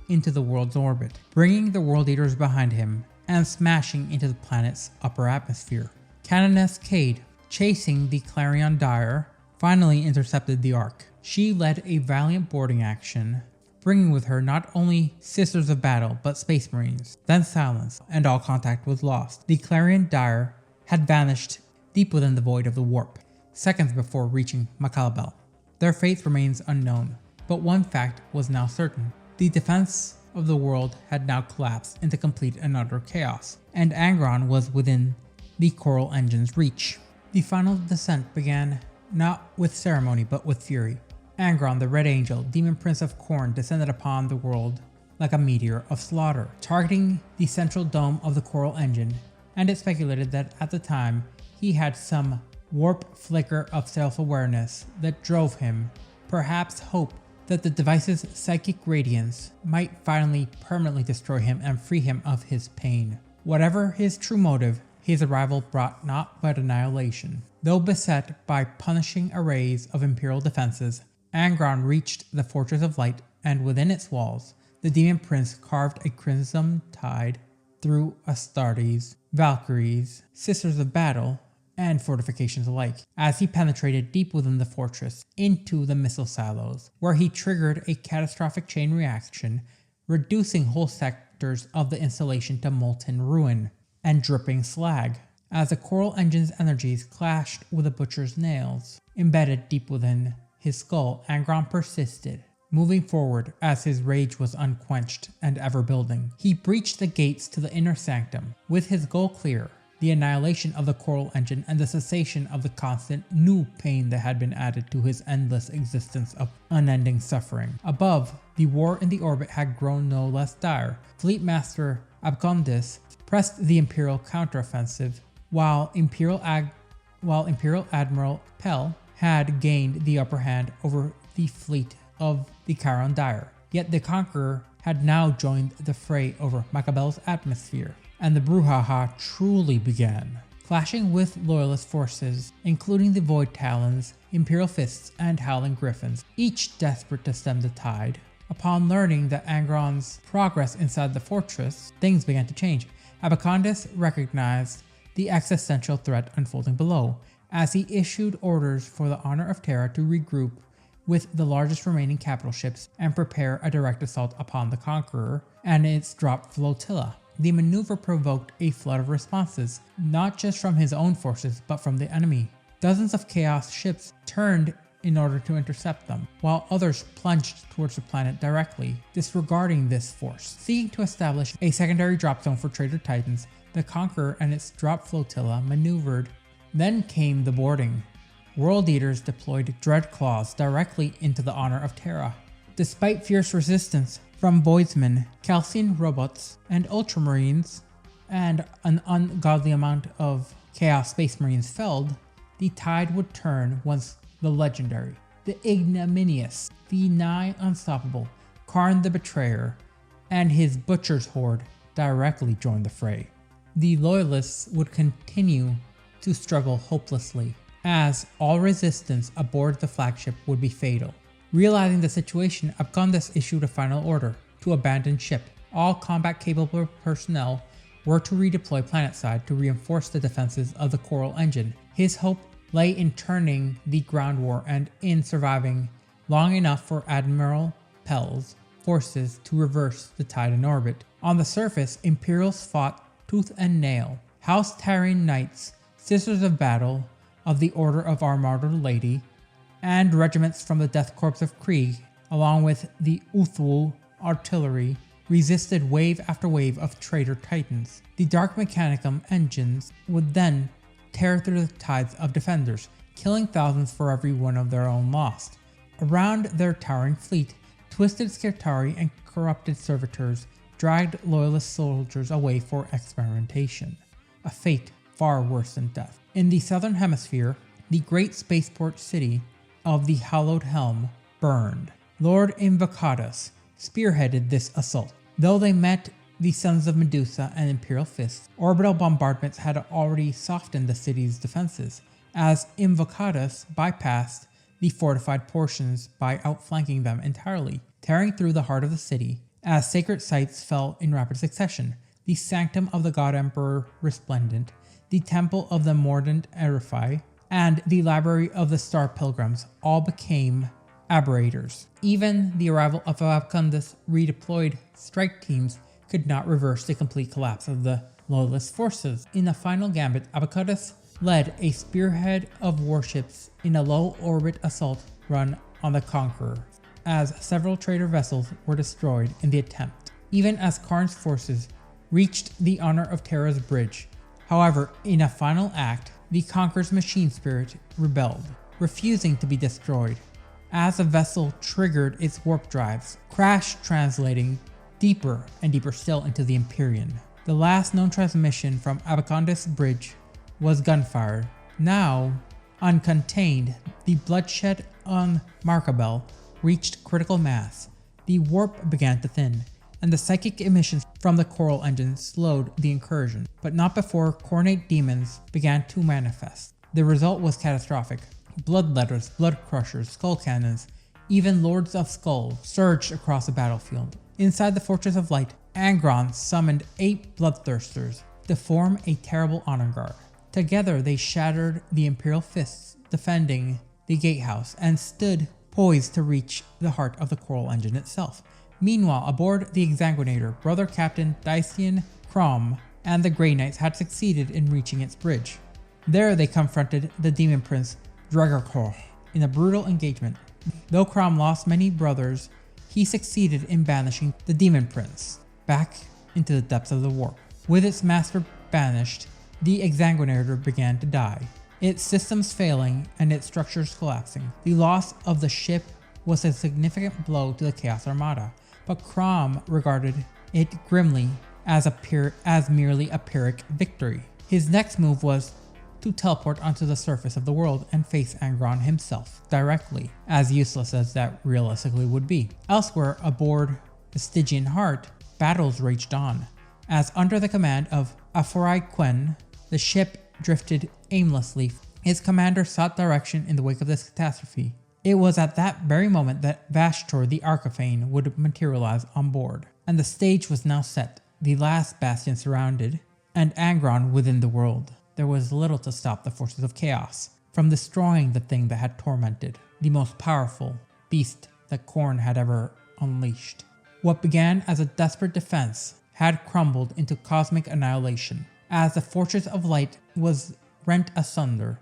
into the world's orbit, bringing the World Eaters behind him and smashing into the planet's upper atmosphere. Canoness Cade, chasing the Clarion Dire, finally intercepted the Ark. She led a valiant boarding action, bringing with her not only Sisters of Battle but Space Marines, then silence, and all contact was lost. The Clarion Dire had vanished deep within the void of the warp, seconds before reaching Macalabel. Their fate remains unknown, but one fact was now certain. The defense of the world had now collapsed into complete and utter chaos, and Angron was within the Coral Engine's reach. The final descent began not with ceremony but with fury. Angron, the Red Angel, Demon Prince of Khorne, descended upon the world like a meteor of slaughter, targeting the central dome of the Coral Engine, and it's speculated that at the time he had some warp flicker of self-awareness that drove him, perhaps hope that the device's psychic radiance might finally permanently destroy him and free him of his pain. Whatever his true motive, his arrival brought naught but annihilation. Though beset by punishing arrays of Imperial defenses, Angron reached the Fortress of Light, and within its walls, the Demon Prince carved a crimson tide through Astartes, Valkyries, Sisters of Battle, and fortifications alike, as he penetrated deep within the fortress into the missile silos, where he triggered a catastrophic chain reaction, reducing whole sectors of the installation to molten ruin and dripping slag. As the coral engine's energies clashed with the butcher's nails, embedded deep within his skull, Angron persisted, moving forward as his rage was unquenched and ever building. He breached the gates to the inner sanctum, with his goal clear: the annihilation of the coral engine and the cessation of the constant new pain that had been added to his endless existence of unending suffering. Above, the war in the orbit had grown no less dire. Fleet Master Abcondis pressed the Imperial counteroffensive, while Imperial Admiral Pell had gained the upper hand over the fleet of the Chiron Dire. Yet the Conqueror had now joined the fray over Macabell's atmosphere, and the brouhaha truly began. Clashing with Loyalist forces, including the Void Talons, Imperial Fists, and Howling Griffins, each desperate to stem the tide. Upon learning that Angron's progress inside the fortress, things began to change. Abacondis recognized the existential threat unfolding below, as he issued orders for the Honor of Terra to regroup with the largest remaining capital ships and prepare a direct assault upon the Conqueror and its drop flotilla. The maneuver provoked a flood of responses, not just from his own forces, but from the enemy. Dozens of Chaos ships turned in order to intercept them, while others plunged towards the planet directly, disregarding this force. Seeking to establish a secondary drop zone for Traitor Titans, the Conqueror and its drop flotilla maneuvered. Then came the boarding. World Eaters deployed Dreadclaws directly into the Honor of Terra. Despite fierce resistance from Voidsmen, Calcian robots, and Ultramarines, and an ungodly amount of Chaos Space Marines felled, the tide would turn once the legendary, the ignominious, the nigh unstoppable Karn the Betrayer and his Butcher's Horde directly joined the fray. The Loyalists would continue to struggle hopelessly, as all resistance aboard the flagship would be fatal. Realizing the situation, Abcondis issued a final order to abandon ship. All combat-capable personnel were to redeploy planetside to reinforce the defenses of the Coral Engine. His hope lay in turning the ground war and in surviving long enough for Admiral Pell's forces to reverse the tide in orbit. On the surface, Imperials fought tooth and nail. House Tyrene Knights, Sisters of Battle of the Order of Our Martyred Lady, and regiments from the Death Corps of Krieg, along with the Uthul artillery, resisted wave after wave of Traitor Titans. The Dark Mechanicum engines would then tear through the tides of defenders, killing thousands for every one of their own lost. Around their towering fleet, twisted Skirtari and corrupted servitors dragged Loyalist soldiers away for experimentation, a fate far worse than death. In the southern hemisphere, the great spaceport city of the Hallowed Helm burned. Lord Invocatus spearheaded this assault. Though they met the Sons of Medusa and Imperial Fists, orbital bombardments had already softened the city's defenses, as Invocatus bypassed the fortified portions by outflanking them entirely, tearing through the heart of the city. As sacred sites fell in rapid succession, the Sanctum of the God Emperor Resplendent, the Temple of the Mordant Erifai, and the Library of the Star Pilgrims all became aberrators. Even the arrival of Abcondis' redeployed strike teams could not reverse the complete collapse of the Loyalist forces. In the final gambit, Abcondis led a spearhead of warships in a low-orbit assault run on the Conqueror, as several traitor vessels were destroyed in the attempt, even as Karn's forces reached the Honor of Terra's bridge. However, in a final act, the Conqueror's machine spirit rebelled, refusing to be destroyed, as a vessel triggered its warp drives, crash translating deeper and deeper still into the Imperium. The last known transmission from Abacondis Bridge was gunfire. Now, uncontained, the bloodshed on Markabel reached critical mass, the warp began to thin, and the psychic emissions from the coral engine slowed the incursion, but not before coronate demons began to manifest. The result was catastrophic. Bloodletters, blood crushers, skull cannons, even Lords of Skull surged across the battlefield. Inside the Fortress of Light, Angron summoned 8 bloodthirsters to form a terrible honor guard. Together they shattered the Imperial fists defending the gatehouse and stood poised to reach the heart of the coral engine itself. Meanwhile, aboard the Exsanguinator, Brother Captain Dacian Crom and the Grey Knights had succeeded in reaching its bridge. There they confronted the Demon Prince Dragarkor in a brutal engagement. Though Crom lost many brothers, he succeeded in banishing the Demon Prince back into the depths of the warp. With its master banished, the Exsanguinator began to die, its systems failing and its structures collapsing. The loss of the ship was a significant blow to the Chaos Armada, but Crom regarded it grimly as merely a Pyrrhic victory. His next move was to teleport onto the surface of the world and face Angron himself directly, as useless as that realistically would be. Elsewhere, aboard the Stygian Heart, battles raged on, as under the command of Aforai Quen, the ship drifted aimlessly. Its commander sought direction in the wake of this catastrophe. It was at that very moment that Vashtorr the Arkifane would materialize on board, and the stage was now set, the last bastion surrounded, and Angron within the world. There was little to stop the forces of chaos from destroying the thing that had tormented, the most powerful beast that Khorne had ever unleashed. What began as a desperate defense had crumbled into cosmic annihilation, as the Fortress of Light was rent asunder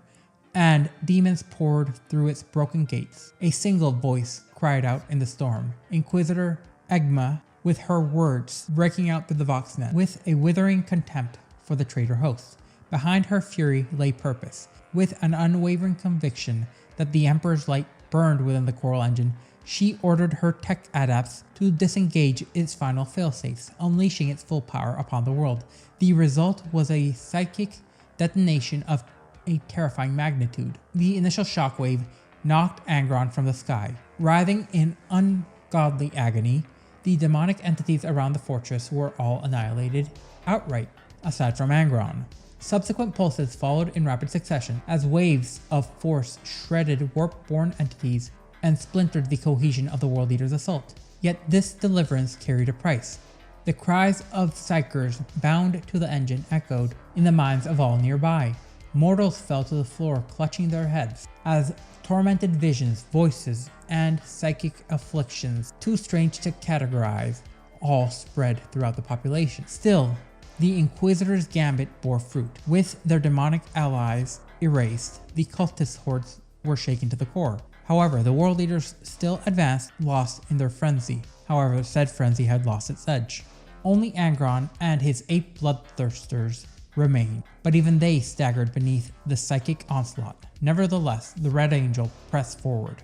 and demons poured through its broken gates. A single voice cried out in the storm, Inquisitor Egma, with her words breaking out through the voxnet with a withering contempt for the traitor host. Behind her fury lay purpose. With an unwavering conviction that the Emperor's light burned within the coral engine, she ordered her tech adepts to disengage its final failsafes, unleashing its full power upon the world. The result was a psychic detonation of a terrifying magnitude. The initial shockwave knocked Angron from the sky. Writhing in ungodly agony, the demonic entities around the fortress were all annihilated outright, aside from Angron. Subsequent pulses followed in rapid succession as waves of force shredded warp-born entities and splintered the cohesion of the World Eater's assault. Yet this deliverance carried a price. The cries of psychers bound to the engine echoed in the minds of all nearby. Mortals fell to the floor clutching their heads as tormented visions, voices, and psychic afflictions, too strange to categorize, all spread throughout the population. Still, the Inquisitor's gambit bore fruit. With their demonic allies erased, the cultist hordes were shaken to the core. However, the World Leaders still advanced, lost in their frenzy. However, said frenzy had lost its edge. Only Angron and his 8 bloodthirsters remained, but even they staggered beneath the psychic onslaught. Nevertheless, the Red Angel pressed forward,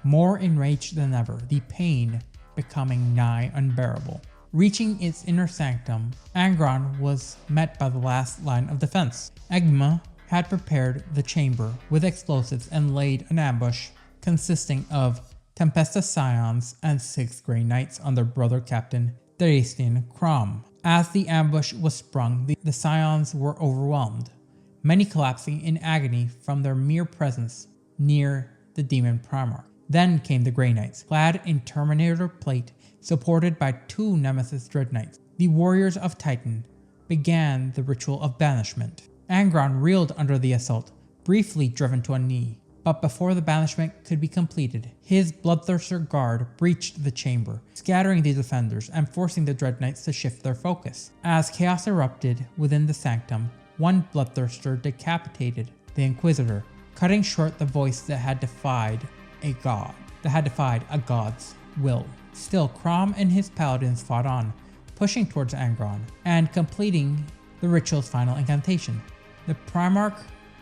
more enraged than ever, the pain becoming nigh unbearable. Reaching its inner sanctum, Angron was met by the last line of defense. Egma had prepared the chamber with explosives and laid an ambush consisting of Tempesta Scions and 6 Grey Knights under Brother Captain Dacian Crom. As the ambush was sprung, the Scions were overwhelmed, many collapsing in agony from their mere presence near the demon Primarch. Then came the Grey Knights, clad in Terminator plate, supported by 2 Nemesis Dread Knights. The warriors of Titan began the ritual of banishment. Angron reeled under the assault, briefly driven to a knee, but before the banishment could be completed, his Bloodthirster guard breached the chamber, scattering the defenders and forcing the Dread Knights to shift their focus. As chaos erupted within the sanctum, one Bloodthirster decapitated the Inquisitor, cutting short the voice that had defied a god's will. Still, Crom and his paladins fought on, pushing towards Angron and completing the ritual's final incantation. The Primarch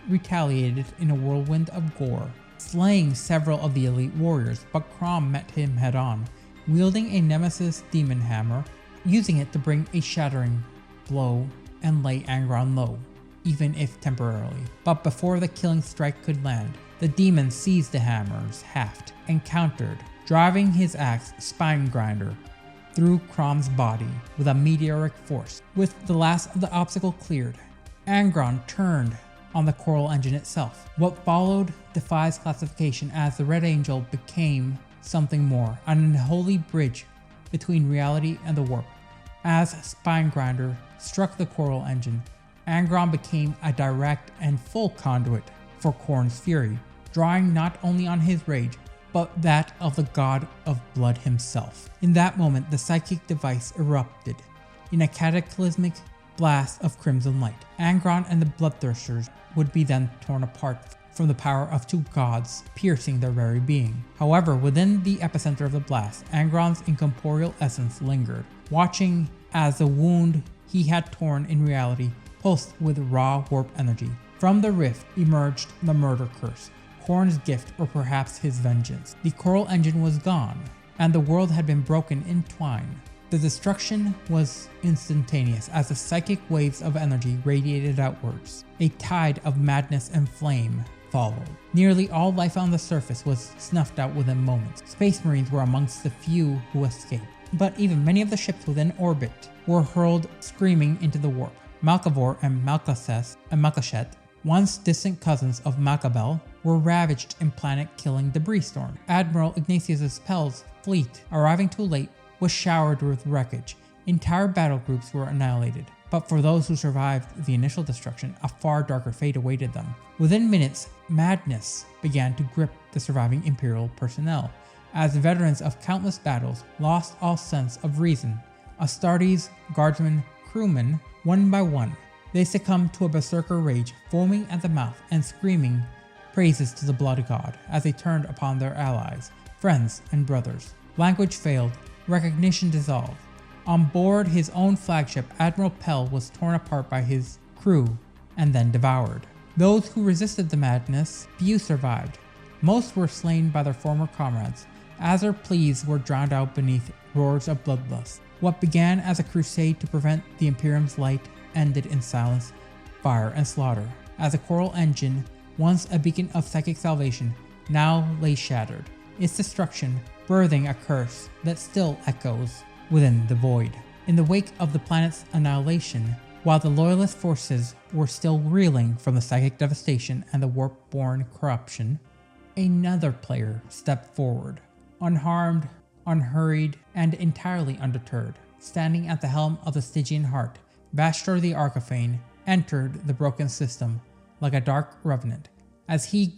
retaliated in a whirlwind of gore, slaying several of the elite warriors, but Crom met him head on, wielding a Nemesis demon hammer, using it to bring a shattering blow and lay Angron low, even if temporarily. But before the killing strike could land, the demon seized the hammer's haft and countered driving his axe Spinegrinder through Crom's body with a meteoric force. With the last of the obstacle cleared, Angron turned on the Coral Engine itself. What followed defies classification, as the Red Angel became something more, an unholy bridge between reality and the warp. As Spinegrinder struck the Coral Engine, Angron became a direct and full conduit for Khorne's fury, drawing not only on his rage, but that of the god of blood himself. In that moment, the psychic device erupted in a cataclysmic blast of crimson light. Angron and the Bloodthirsters would be then torn apart from the power of two gods, piercing their very being. However, within the epicenter of the blast, Angron's incorporeal essence lingered, watching as the wound he had torn in reality pulsed with raw warp energy. From the rift emerged the murder curse, Khorne's gift, or perhaps his vengeance. The Coral Engine was gone, and the world had been broken in twine. The destruction was instantaneous as the psychic waves of energy radiated outwards. A tide of madness and flame followed. Nearly all life on the surface was snuffed out within moments. Space Marines were amongst the few who escaped, but even many of the ships within orbit were hurled screaming into the warp. Malkavor and Malkashet, once distant cousins of Macabel, were ravaged in planet-killing debris storm. Admiral Ignatius's Pell's fleet, arriving too late, was showered with wreckage. Entire battle groups were annihilated. But for those who survived the initial destruction, a far darker fate awaited them. Within minutes, madness began to grip the surviving Imperial personnel, as veterans of countless battles lost all sense of reason. Astartes, guardsmen, crewmen, one by one, they succumbed to a berserker rage, foaming at the mouth and screaming praises to the blood god as they turned upon their allies, friends, and brothers. Language failed, recognition dissolved. On board his own flagship, Admiral Pell was torn apart by his crew and then devoured. Those who resisted the madness, few survived. Most were slain by their former comrades, as their pleas were drowned out beneath roars of bloodlust. What began as a crusade to prevent the Imperium's light ended in silence, fire, and slaughter, as the Coral Engine, once a beacon of psychic salvation, now lay shattered, its destruction birthing a curse that still echoes within the void. In the wake of the planet's annihilation, while the Loyalist forces were still reeling from the psychic devastation and the warp-born corruption, another player stepped forward, unharmed, unhurried, and entirely undeterred. Standing at the helm of the Stygian heart, Vashtorr the Arkifane entered the broken system like a dark revenant, as he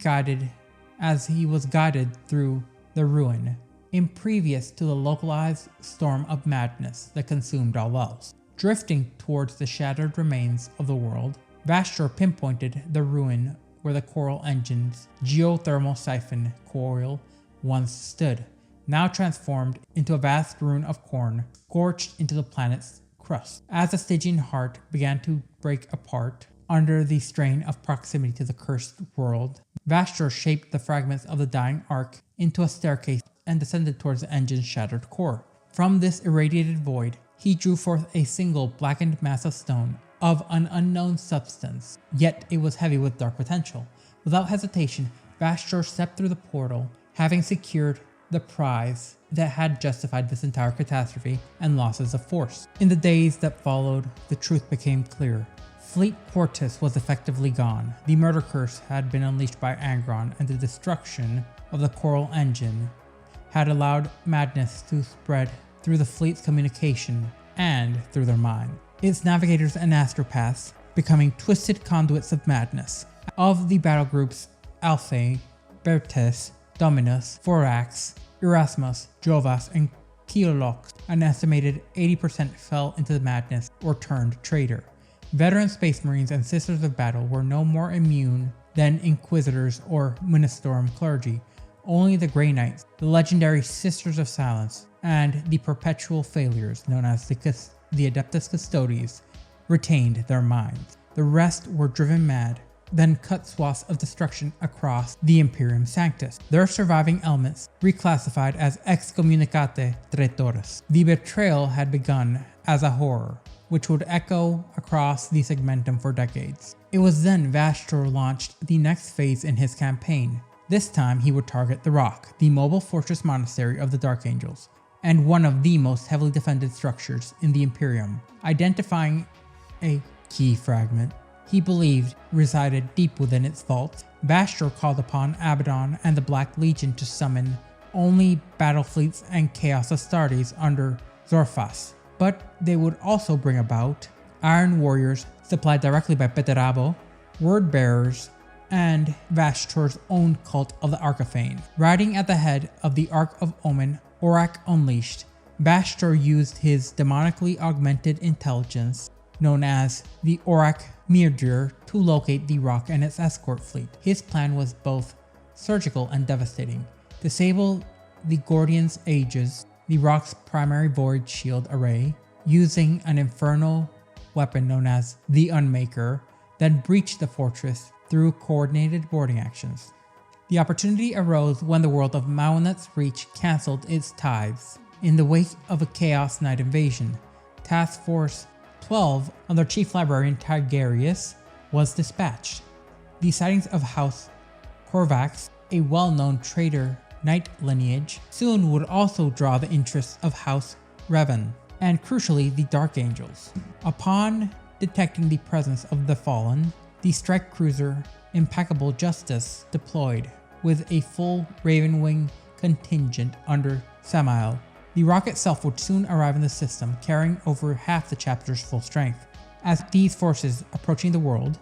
was guided through the ruin, impervious to the localized storm of madness that consumed all else. Drifting towards the shattered remains of the world, Vashtorr pinpointed the ruin where the Coral Engine's geothermal siphon coil once stood, now transformed into a vast ruin of Khorne, scorched into the planet's crust. As the Stygian heart began to break apart under the strain of proximity to the cursed world, Vashtorr shaped the fragments of the dying Ark into a staircase and descended towards the engine's shattered core. From this irradiated void, he drew forth a single blackened mass of stone of an unknown substance, yet it was heavy with dark potential. Without hesitation, Vashtorr stepped through the portal, having secured the prize that had justified this entire catastrophe and losses of force. In the days that followed, the truth became clear. Fleet Portus was effectively gone. The murder curse had been unleashed by Angron, and the destruction of the Coral Engine had allowed madness to spread through the fleet's communication and through their mind. Its navigators and astropaths becoming twisted conduits of madness. Of the battle groups Alphae, Bertes, Dominus, Forax, Erasmus, Jovas, and Keolox, an estimated 80% fell into the madness or turned traitor. Veteran Space Marines and Sisters of Battle were no more immune than Inquisitors or Ministorum clergy. Only the Grey Knights, the legendary Sisters of Silence, and the perpetual failures known as the Adeptus Custodes retained their minds. The rest were driven mad, then cut swaths of destruction across the Imperium Sanctus, their surviving elements reclassified as excommunicate traitores. The betrayal had begun as a horror, which would echo across the segmentum for decades. It was then Vashtorr launched the next phase in his campaign, This time he would target the Rock, the mobile fortress monastery of the Dark Angels, and one of the most heavily defended structures in the Imperium. Identifying a key fragment he believed resided deep within its vault, Vashtorr called upon Abaddon and the Black Legion to summon only battle fleets and Chaos Astartes under Zorphas, but they would also bring about Iron Warriors supplied directly by Peterabo, Word Bearers, and Vashtorr's own cult of the Arkifane. Riding at the head of the Ark of Omen, Orak Unleashed, Vashtorr used his demonically augmented intelligence, known as the Orak Mirdir, to locate the Rock and its escort fleet. His plan was both surgical and devastating. Disable the Gordian's Aegis, the Rock's primary void shield array, using an infernal weapon known as the Unmaker, then breach the fortress through coordinated boarding actions. The opportunity arose when the world of Maonet's Reach cancelled its tithes. In the wake of a Chaos Knight invasion, Task Force 12 under Chief Librarian Tigerius was dispatched. The sightings of House Korvax, a well-known traitor knight lineage, soon would also draw the interest of House Revan, and crucially the Dark Angels. Upon detecting the presence of the Fallen, the strike cruiser Impeccable Justice deployed with a full Ravenwing contingent under Samael. The Rock itself would soon arrive in the system, carrying over half the chapter's full strength. As these forces approaching the world,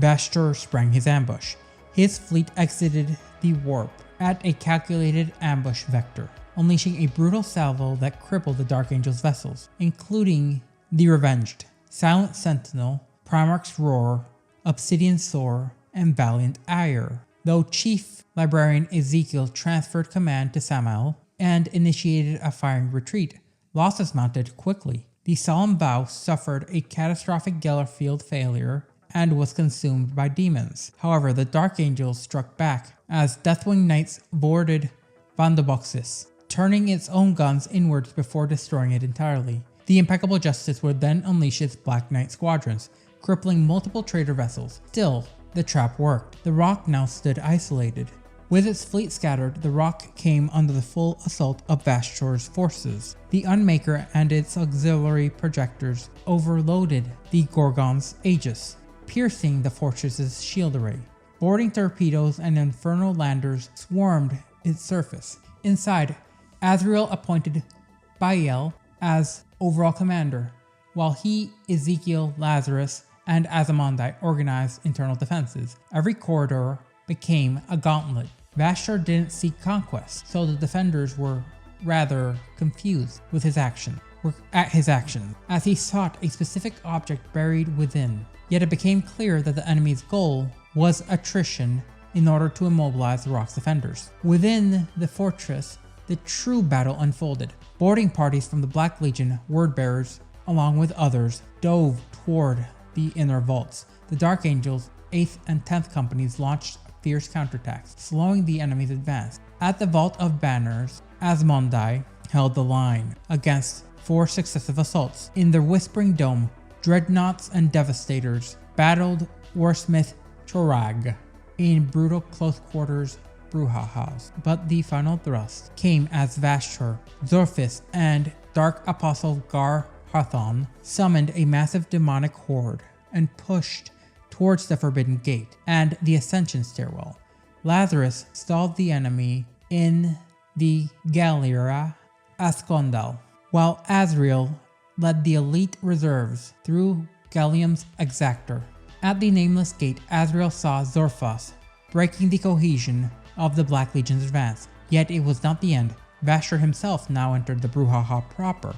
Vashtorr sprang his ambush. His fleet exited the warp at a calculated ambush vector, unleashing a brutal salvo that crippled the Dark Angel's vessels, including the Revenged, Silent Sentinel, Primarch's Roar, Obsidian Soar, and Valiant Ire. Though Chief Librarian Ezekiel transferred command to Samael and initiated a firing retreat, losses mounted quickly. The Solemn Vow suffered a catastrophic Gellerfield failure and was consumed by demons. However, the Dark Angels struck back as Deathwing Knights boarded Vandaboxis, turning its own guns inwards before destroying it entirely. The Impeccable Justice would then unleash its Black Knight squadrons, crippling multiple trader vessels. Still, the trap worked. The Rock now stood isolated. With its fleet scattered, the Rock came under the full assault of Vashtorr's forces. The Unmaker and its auxiliary projectors overloaded the Gorgon's Aegis, piercing the fortress's shield array. Boarding torpedoes and infernal landers swarmed its surface. Inside, Azrael appointed Bael as overall commander, while he, Ezekiel, Lazarus, and Azamandai organized internal defenses. Every corridor became a gauntlet. Vashtorr didn't seek conquest, so the defenders were rather confused with his action, as he sought a specific object buried within. Yet it became clear that the enemy's goal was attrition in order to immobilize the Rock's defenders. Within the fortress, the true battle unfolded. Boarding parties from the Black Legion, Word Bearers, along with others, dove toward the inner vaults. The Dark Angels, 8th and 10th Companies launched fierce counterattacks, slowing the enemy's advance. At the Vault of Banners, Asmodai held the line against 4 successive assaults. In the Whispering Dome, Dreadnoughts and Devastators battled Warsmith Chorag in brutal close quarters brouhahas, but the final thrust came as Vashtorr, Zorphis, and Dark Apostle Gar Harthon summoned a massive demonic horde and pushed towards the Forbidden Gate and the Ascension Stairwell. Lazarus stalled the enemy in the Galera Ascondal, while Azrael led the elite reserves through Gallium's Exactor. At the Nameless Gate, Azrael saw Zorphas breaking the cohesion of the Black Legion's advance. Yet it was not the end. Vashtorr himself now entered the brouhaha proper.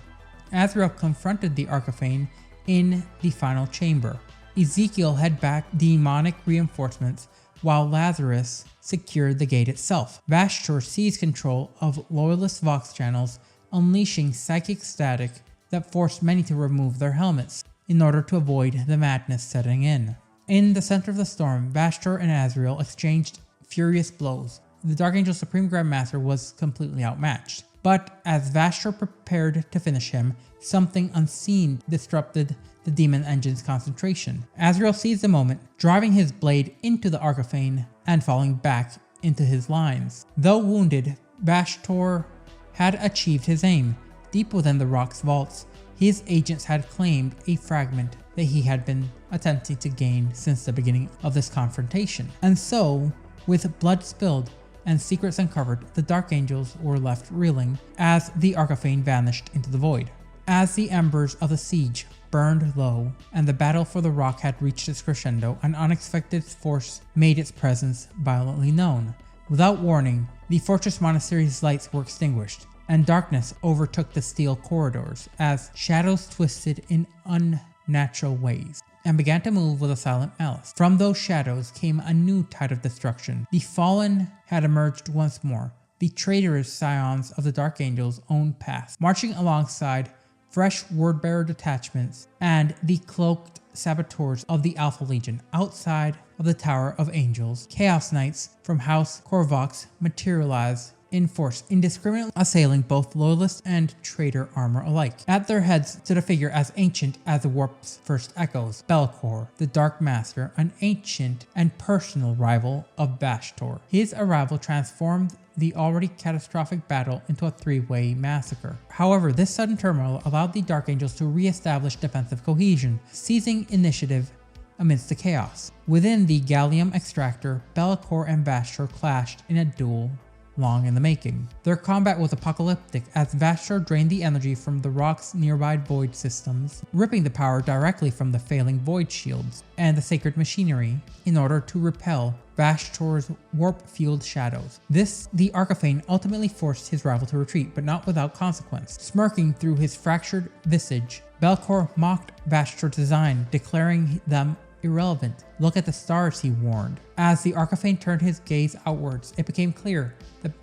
Azrael confronted the Arkifane in the final chamber. Ezekiel had back demonic reinforcements while Lazarus secured the gate itself. Vashtorr seized control of loyalist vox channels, unleashing psychic static that forced many to remove their helmets in order to avoid the madness setting in. In the center of the storm, Vashtorr and Azrael exchanged furious blows. The Dark Angel Supreme Grandmaster was completely outmatched. But as Vashtorr prepared to finish him, something unseen disrupted the demon engine's concentration. Azrael seized the moment, driving his blade into the Arkifane and falling back into his lines. Though wounded, Vashtorr had achieved his aim. Deep within the rock's vaults, his agents had claimed a fragment that he had been attempting to gain since the beginning of this confrontation. And so, with blood spilled and secrets uncovered, the Dark Angels were left reeling as the Arkifane vanished into the void. As the embers of the siege burned low and the battle for the rock had reached its crescendo, an unexpected force made its presence violently known. Without warning, the fortress monastery's lights were extinguished, and darkness overtook the steel corridors as shadows twisted in unnatural ways and began to move with a silent malice. From those shadows came a new tide of destruction. The fallen had emerged once more, the traitorous scions of the Dark Angels' own past, marching alongside fresh word-bearer detachments and the cloaked saboteurs of the Alpha Legion outside of the Tower of Angels. Chaos Knights from House Korvax materialized in force, indiscriminately assailing both loyalist and traitor armor alike. At their heads stood a figure as ancient as the warp's first echoes, Belkor, the Dark Master, an ancient and personal rival of Vashtorr. His arrival transformed the already catastrophic battle into a three-way massacre. However, this sudden turmoil allowed the Dark Angels to re-establish defensive cohesion, seizing initiative amidst the chaos. Within the Gallium extractor, Belkor and Vashtorr clashed in a duel long in the making. Their combat was apocalyptic as Vashtorr drained the energy from the rock's nearby void systems, ripping the power directly from the failing void shields and the sacred machinery in order to repel Vashtorr's warp-fueled shadows. The Arkifane ultimately forced his rival to retreat, but not without consequence. Smirking through his fractured visage, Belkor mocked Vashtorr's design, declaring them irrelevant. Look at the stars, he warned. As the Arkifane turned his gaze outwards, it became clear what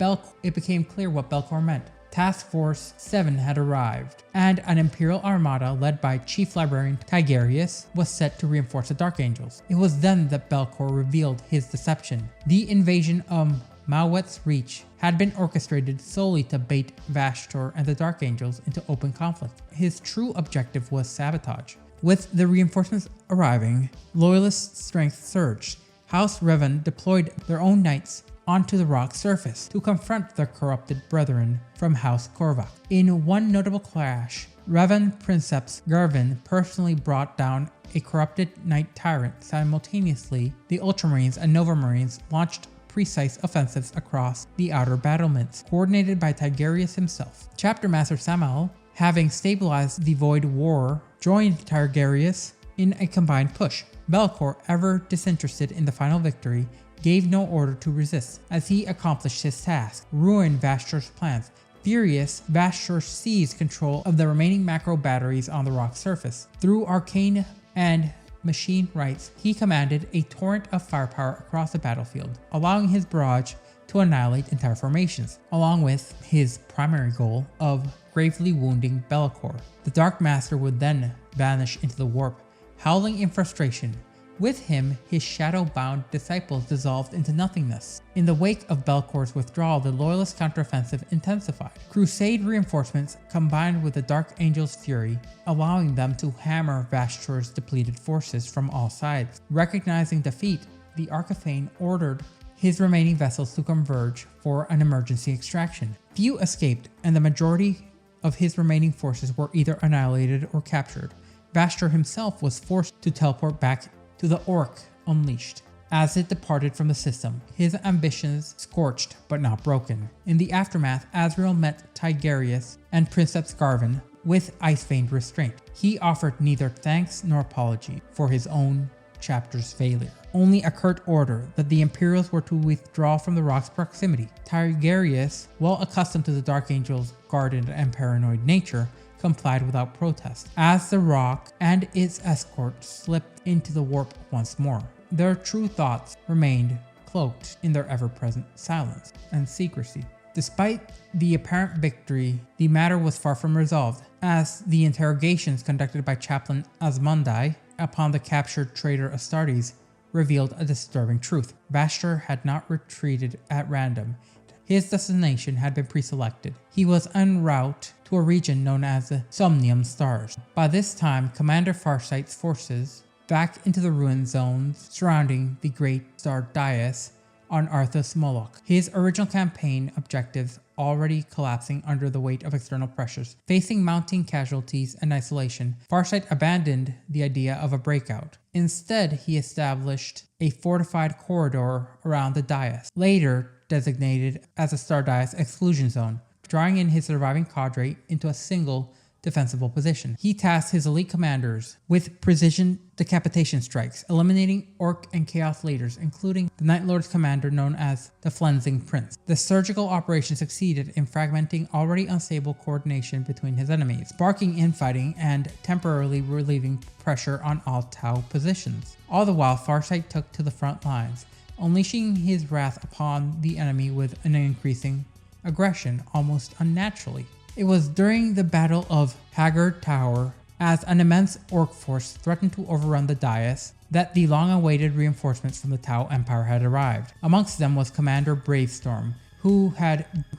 Belkor meant. Task Force 7 had arrived, and an Imperial armada led by Chief Librarian Tigerius was set to reinforce the Dark Angels. It was then that Belkor revealed his deception. The invasion of Mawet's Reach had been orchestrated solely to bait Vashtorr and the Dark Angels into open conflict. His true objective was sabotage. With the reinforcements arriving, Loyalist strength surged. House Revan deployed their own knights onto the rock's surface to confront their corrupted brethren from House Korvax. In one notable clash, Revan Princeps Garvin personally brought down a corrupted knight tyrant. Simultaneously, the Ultramarines and Nova Marines launched precise offensives across the outer battlements, coordinated by Tigerius himself. Chapter Master Samael, having stabilized the Void War, joined Tigerius in a combined push. Belkor, ever disinterested in the final victory, gave no order to resist as he accomplished his task, ruined Vashtorr's plans. Furious, Vashtorr seized control of the remaining macro batteries on the rock's surface. Through arcane and machine rights, he commanded a torrent of firepower across the battlefield, allowing his barrage to annihilate entire formations, along with his primary goal of gravely wounding Belkor. The Dark Master would then vanish into the warp, howling in frustration. With him, his shadow-bound disciples dissolved into nothingness. In the wake of Belkor's withdrawal, the Loyalist counteroffensive intensified. Crusade reinforcements combined with the Dark Angel's fury, allowing them to hammer Vashtorr's depleted forces from all sides. Recognizing defeat, the Arkifane ordered his remaining vessels to converge for an emergency extraction. Few escaped, and the majority of his remaining forces were either annihilated or captured. Vashtorr himself was forced to teleport back to the Orc Unleashed. As it departed from the system, his ambitions scorched but not broken. In the aftermath, Azrael met Tigerius and Princeps Garvin with ice-veined restraint. He offered neither thanks nor apology for his own chapter's failure, only a curt order that the Imperials were to withdraw from the rock's proximity. Tigerius, well accustomed to the Dark Angel's guarded and paranoid nature, complied without protest, as the rock and its escort slipped into the warp once more. Their true thoughts remained cloaked in their ever-present silence and secrecy. Despite the apparent victory, the matter was far from resolved, as the interrogations conducted by Chaplain Asmundai upon the captured traitor Astartes revealed a disturbing truth. Vashtorr had not retreated at random. His destination had been pre-selected. He was en route to a region known as the Somnium Stars. By this time, Commander Farsight's forces, back into the ruin zones surrounding the Great Star Dais, on Arthas Moloch, his original campaign objectives already collapsing under the weight of external pressures. Facing mounting casualties and isolation, Farsight abandoned the idea of a breakout. Instead, he established a fortified corridor around the dais, later designated as a Astartes exclusion zone, drawing in his surviving cadre into a single defensible position. He tasked his elite commanders with precision decapitation strikes, eliminating Orc and Chaos leaders, including the Night Lord's commander known as the Flensing Prince. The surgical operation succeeded in fragmenting already unstable coordination between his enemies, sparking infighting and temporarily relieving pressure on all Tau positions. All the while, Farsight took to the front lines, unleashing his wrath upon the enemy with an increasing aggression, almost unnaturally. It was during the Battle of Haggard Tower, as an immense Orc force threatened to overrun the dais, that the long-awaited reinforcements from the Tau Empire had arrived. Amongst them was Commander Bravestorm, who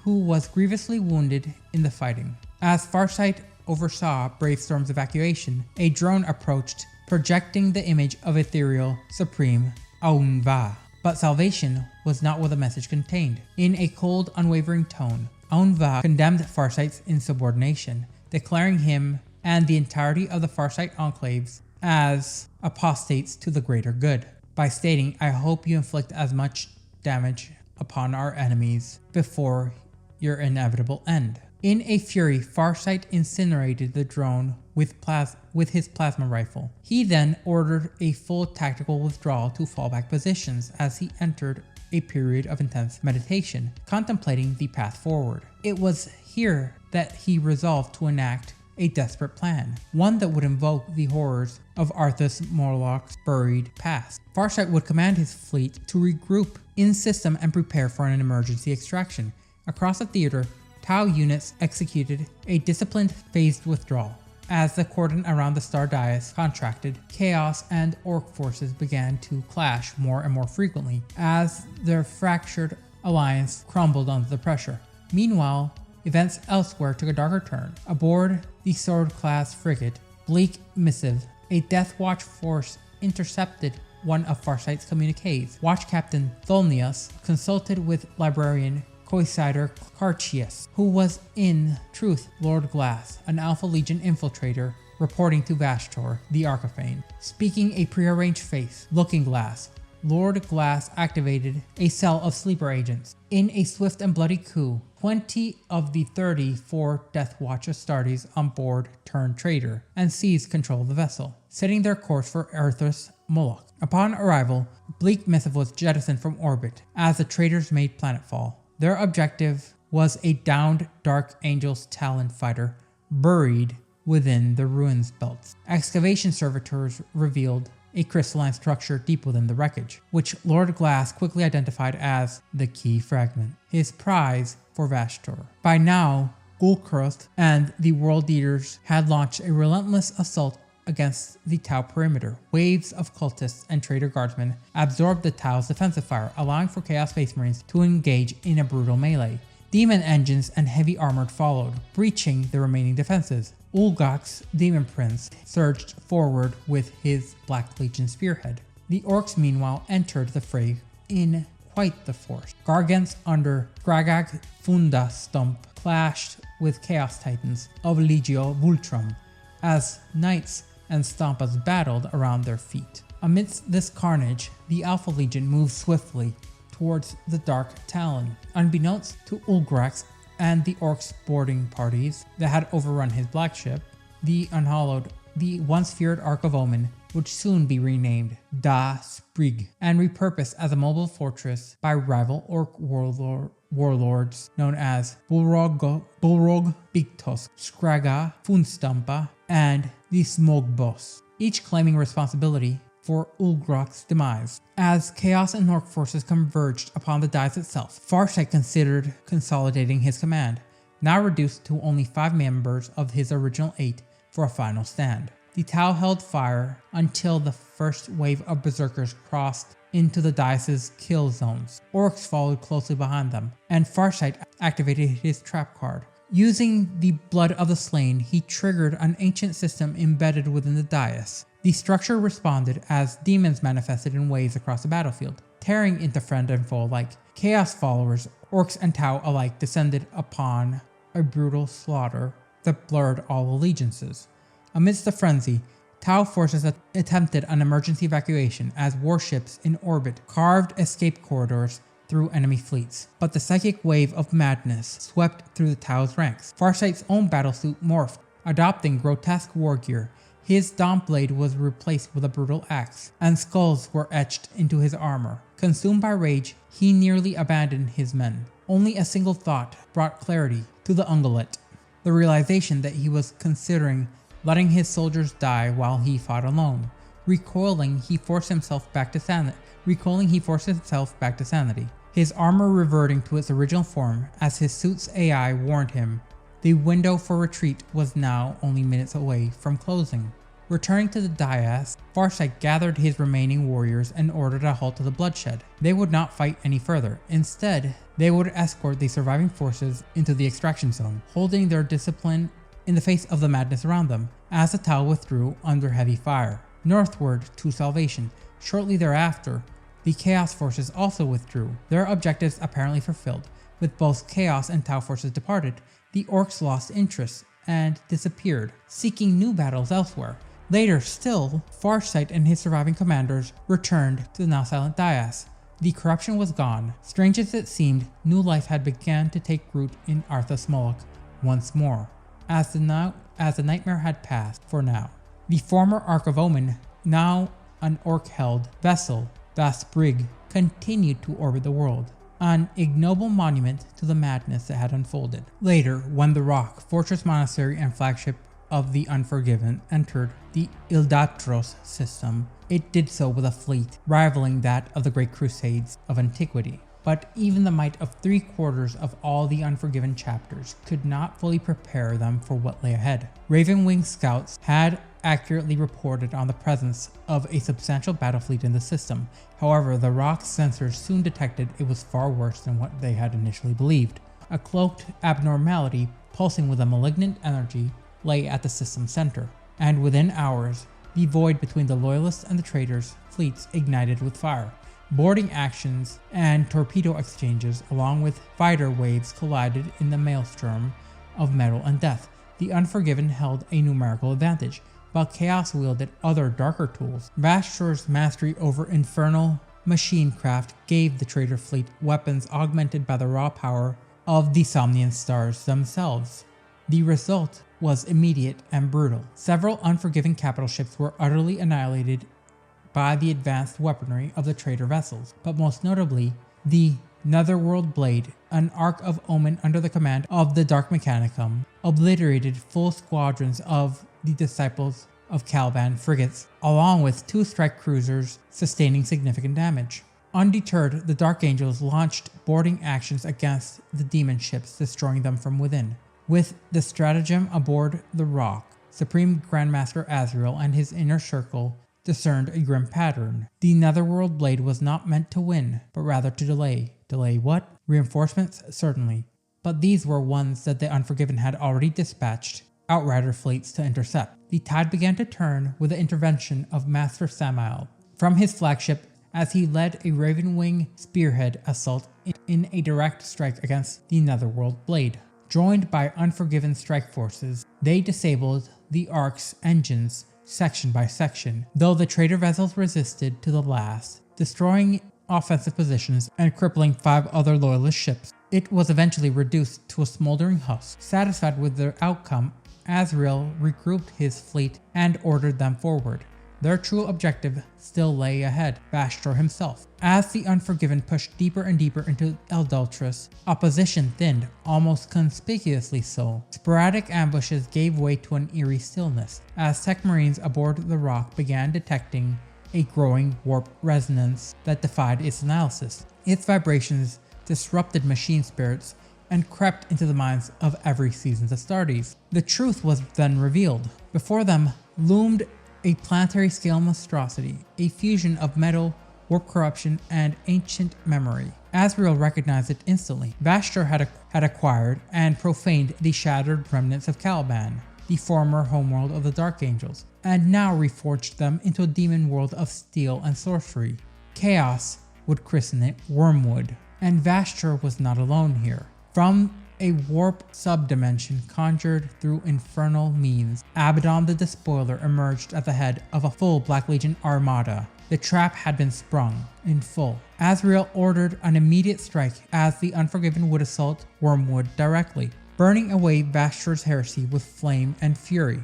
was grievously wounded in the fighting. As Farsight oversaw Bravestorm's evacuation, a drone approached, projecting the image of ethereal Supreme Aunva. But salvation was not what the message contained. In a cold, unwavering tone, Aunva condemned Farsight's insubordination, declaring him and the entirety of the Farsight enclaves as apostates to the greater good, by stating, "I hope you inflict as much damage upon our enemies before your inevitable end." In a fury, Farsight incinerated the drone with his plasma rifle. He then ordered a full tactical withdrawal to fallback positions as he entered a period of intense meditation, contemplating the path forward. It was here that he resolved to enact a desperate plan, one that would invoke the horrors of Arthas Moloch's buried past. Farsight would command his fleet to regroup in system and prepare for an emergency extraction. Across the theater, Tau units executed a disciplined, phased withdrawal. As the cordon around the Star Dais contracted, Chaos and Orc forces began to clash more and more frequently as their fractured alliance crumbled under the pressure. Meanwhile, events elsewhere took a darker turn. Aboard the sword-class frigate Bleak Missive, a Death Watch force intercepted one of Farsight's communiques. Watch Captain Tholnius consulted with librarian Coicidor Carchius, who was in truth Lord Glass, an Alpha Legion infiltrator reporting to Vashtorr the Arkifane. Speaking a prearranged face, Looking Glass, Lord Glass activated a cell of sleeper agents. In a swift and bloody coup, 20 of the 34 Death Watch Astartes on board turned traitor and seized control of the vessel, setting their course for Arthas Moloch. Upon arrival, Bleak Missive was jettisoned from orbit as the traitors made planetfall. Their objective was a downed Dark Angel's Talon fighter buried within the ruins belts. Excavation servitors revealed a crystalline structure deep within the wreckage, which Lord Glass quickly identified as the key fragment, his prize for Vashtorr. By now, Gul'Kruth and the world leaders had launched a relentless assault against the Tau perimeter. Waves of cultists and traitor guardsmen absorbed the Tau's defensive fire, allowing for Chaos Space Marines to engage in a brutal melee. Demon engines and heavy armored followed, breaching the remaining defenses. Ulgok's Demon Prince surged forward with his Black Legion spearhead. The Orcs meanwhile entered the fray in quite the force. Gargants under Gragag Fundastump clashed with Chaos Titans of Legio Vultrum as Knights and Stampas battled around their feet. Amidst this carnage, the Alpha Legion moved swiftly towards the Dark Talon. Unbeknownst to Ulgrax and the Orcs' boarding parties that had overrun his black ship, the once feared Ark of Omen would soon be renamed Da Sprig and repurposed as a mobile fortress by rival Orc warlords known as Bulrog Bigtosk, Skraga, Funstampa, and the Smogboss, each claiming responsibility for Ulgrak's demise. As Chaos and Orc forces converged upon the dais itself, Farsight considered consolidating his command, now reduced to only 5 members of his original 8 for a final stand. The Tau held fire until the first wave of berserkers crossed into the dais' kill zones. Orcs followed closely behind them, and Farsight activated his trap card. Using the blood of the slain, he triggered an ancient system embedded within the dais, The structure responded as demons manifested in waves across the battlefield, tearing into friend and foe alike. Chaos followers, orcs and Tau alike, descended upon a brutal slaughter that blurred all allegiances. Amidst the frenzy, Tau forces attempted an emergency evacuation as warships in orbit carved escape corridors through enemy fleets. But the psychic wave of madness swept through the Tau's ranks. Farsight's own battlesuit morphed, adopting grotesque war gear. His Dawn blade was replaced with a brutal axe, and skulls were etched into his armor. Consumed by rage, he nearly abandoned his men. Only a single thought brought clarity to the Ungulate, the realization that he was considering letting his soldiers die while he fought alone. Recoiling, he forced himself back to sanity. His armor reverting to its original form as his suit's AI warned him. The window for retreat was now only minutes away from closing. Returning to the dais, Farsight gathered his remaining warriors and ordered a halt to the bloodshed. They would not fight any further. Instead, they would escort the surviving forces into the extraction zone, holding their discipline in the face of the madness around them, as the Tau withdrew under heavy fire, northward to Salvation. Shortly thereafter, the Chaos forces also withdrew, their objectives apparently fulfilled. With both Chaos and Tau forces departed, the orcs lost interest and disappeared, seeking new battles elsewhere. Later still, Farsight and his surviving commanders returned to the now silent dais. The corruption was gone. Strange as it seemed, new life had begun to take root in Arthas Moloch once more, as the nightmare had passed for now. The former Ark of Omen, now an orc-held vessel, Das Brig, continued to orbit the world, an ignoble monument to the madness that had unfolded. Later, when the Rock, fortress monastery and flagship of the Unforgiven, entered the Idolatros system, it did so with a fleet rivaling that of the great crusades of antiquity. But even the might of 3/4 of all the Unforgiven chapters could not fully prepare them for what lay ahead. Raven-winged scouts had accurately reported on the presence of a substantial battle fleet in the system. However, the Rock's sensors soon detected it was far worse than what they had initially believed. A cloaked abnormality pulsing with a malignant energy lay at the system's center, and within hours, the void between the Loyalists and the traitors' fleets ignited with fire. Boarding actions and torpedo exchanges along with fighter waves collided in the maelstrom of metal and death. The Unforgiven held a numerical advantage, while Chaos wielded other darker tools. Vashtorr's mastery over infernal machinecraft gave the traitor fleet weapons augmented by the raw power of the Somnian stars themselves. The result was immediate and brutal. Several Unforgiven capital ships were utterly annihilated by the advanced weaponry of the traitor vessels, but most notably, the Netherworld Blade, an Ark of Omen under the command of the Dark Mechanicum, obliterated full squadrons of the Disciples of Caliban frigates, along with 2 strike cruisers sustaining significant damage. Undeterred, the Dark Angels launched boarding actions against the demon ships, destroying them from within. With the stratagem aboard the Rock, Supreme Grandmaster Azrael and his inner circle discerned a grim pattern. The Netherworld Blade was not meant to win, but rather to delay. Delay what? Reinforcements? Certainly. But these were ones that the Unforgiven had already dispatched Outrider fleets to intercept. The tide began to turn with the intervention of Master Samael from his flagship as he led a Ravenwing spearhead assault in a direct strike against the Netherworld Blade. Joined by Unforgiven strike forces, they disabled the Ark's engines section by section, though the traitor vessels resisted to the last, destroying offensive positions and crippling 5 other Loyalist ships. It was eventually reduced to a smoldering husk. Satisfied with their outcome, Azrael regrouped his fleet and ordered them forward. Their true objective still lay ahead, Vashtorr himself. As the Unforgiven pushed deeper and deeper into Idolatros, opposition thinned, almost conspicuously so. Sporadic ambushes gave way to an eerie stillness, as tech marines aboard the Rock began detecting a growing warp resonance that defied its analysis. Its vibrations disrupted machine spirits and crept into the minds of every seasoned Astartes. The truth was then revealed. Before them loomed a planetary scale monstrosity, a fusion of metal, warp corruption, and ancient memory. Azrael recognized it instantly. Vashtorr had acquired and profaned the shattered remnants of Caliban. the former homeworld of the Dark Angels, and now reforged them into a demon world of steel and sorcery. Chaos would christen it Wyrmwood, and Vashtorr was not alone here. From a warp subdimension conjured through infernal means, Abaddon the Despoiler emerged at the head of a full Black Legion armada. The trap had been sprung in full. Azrael ordered an immediate strike as the Unforgiven would assault Wyrmwood directly, burning away Vashtorr's heresy with flame and fury.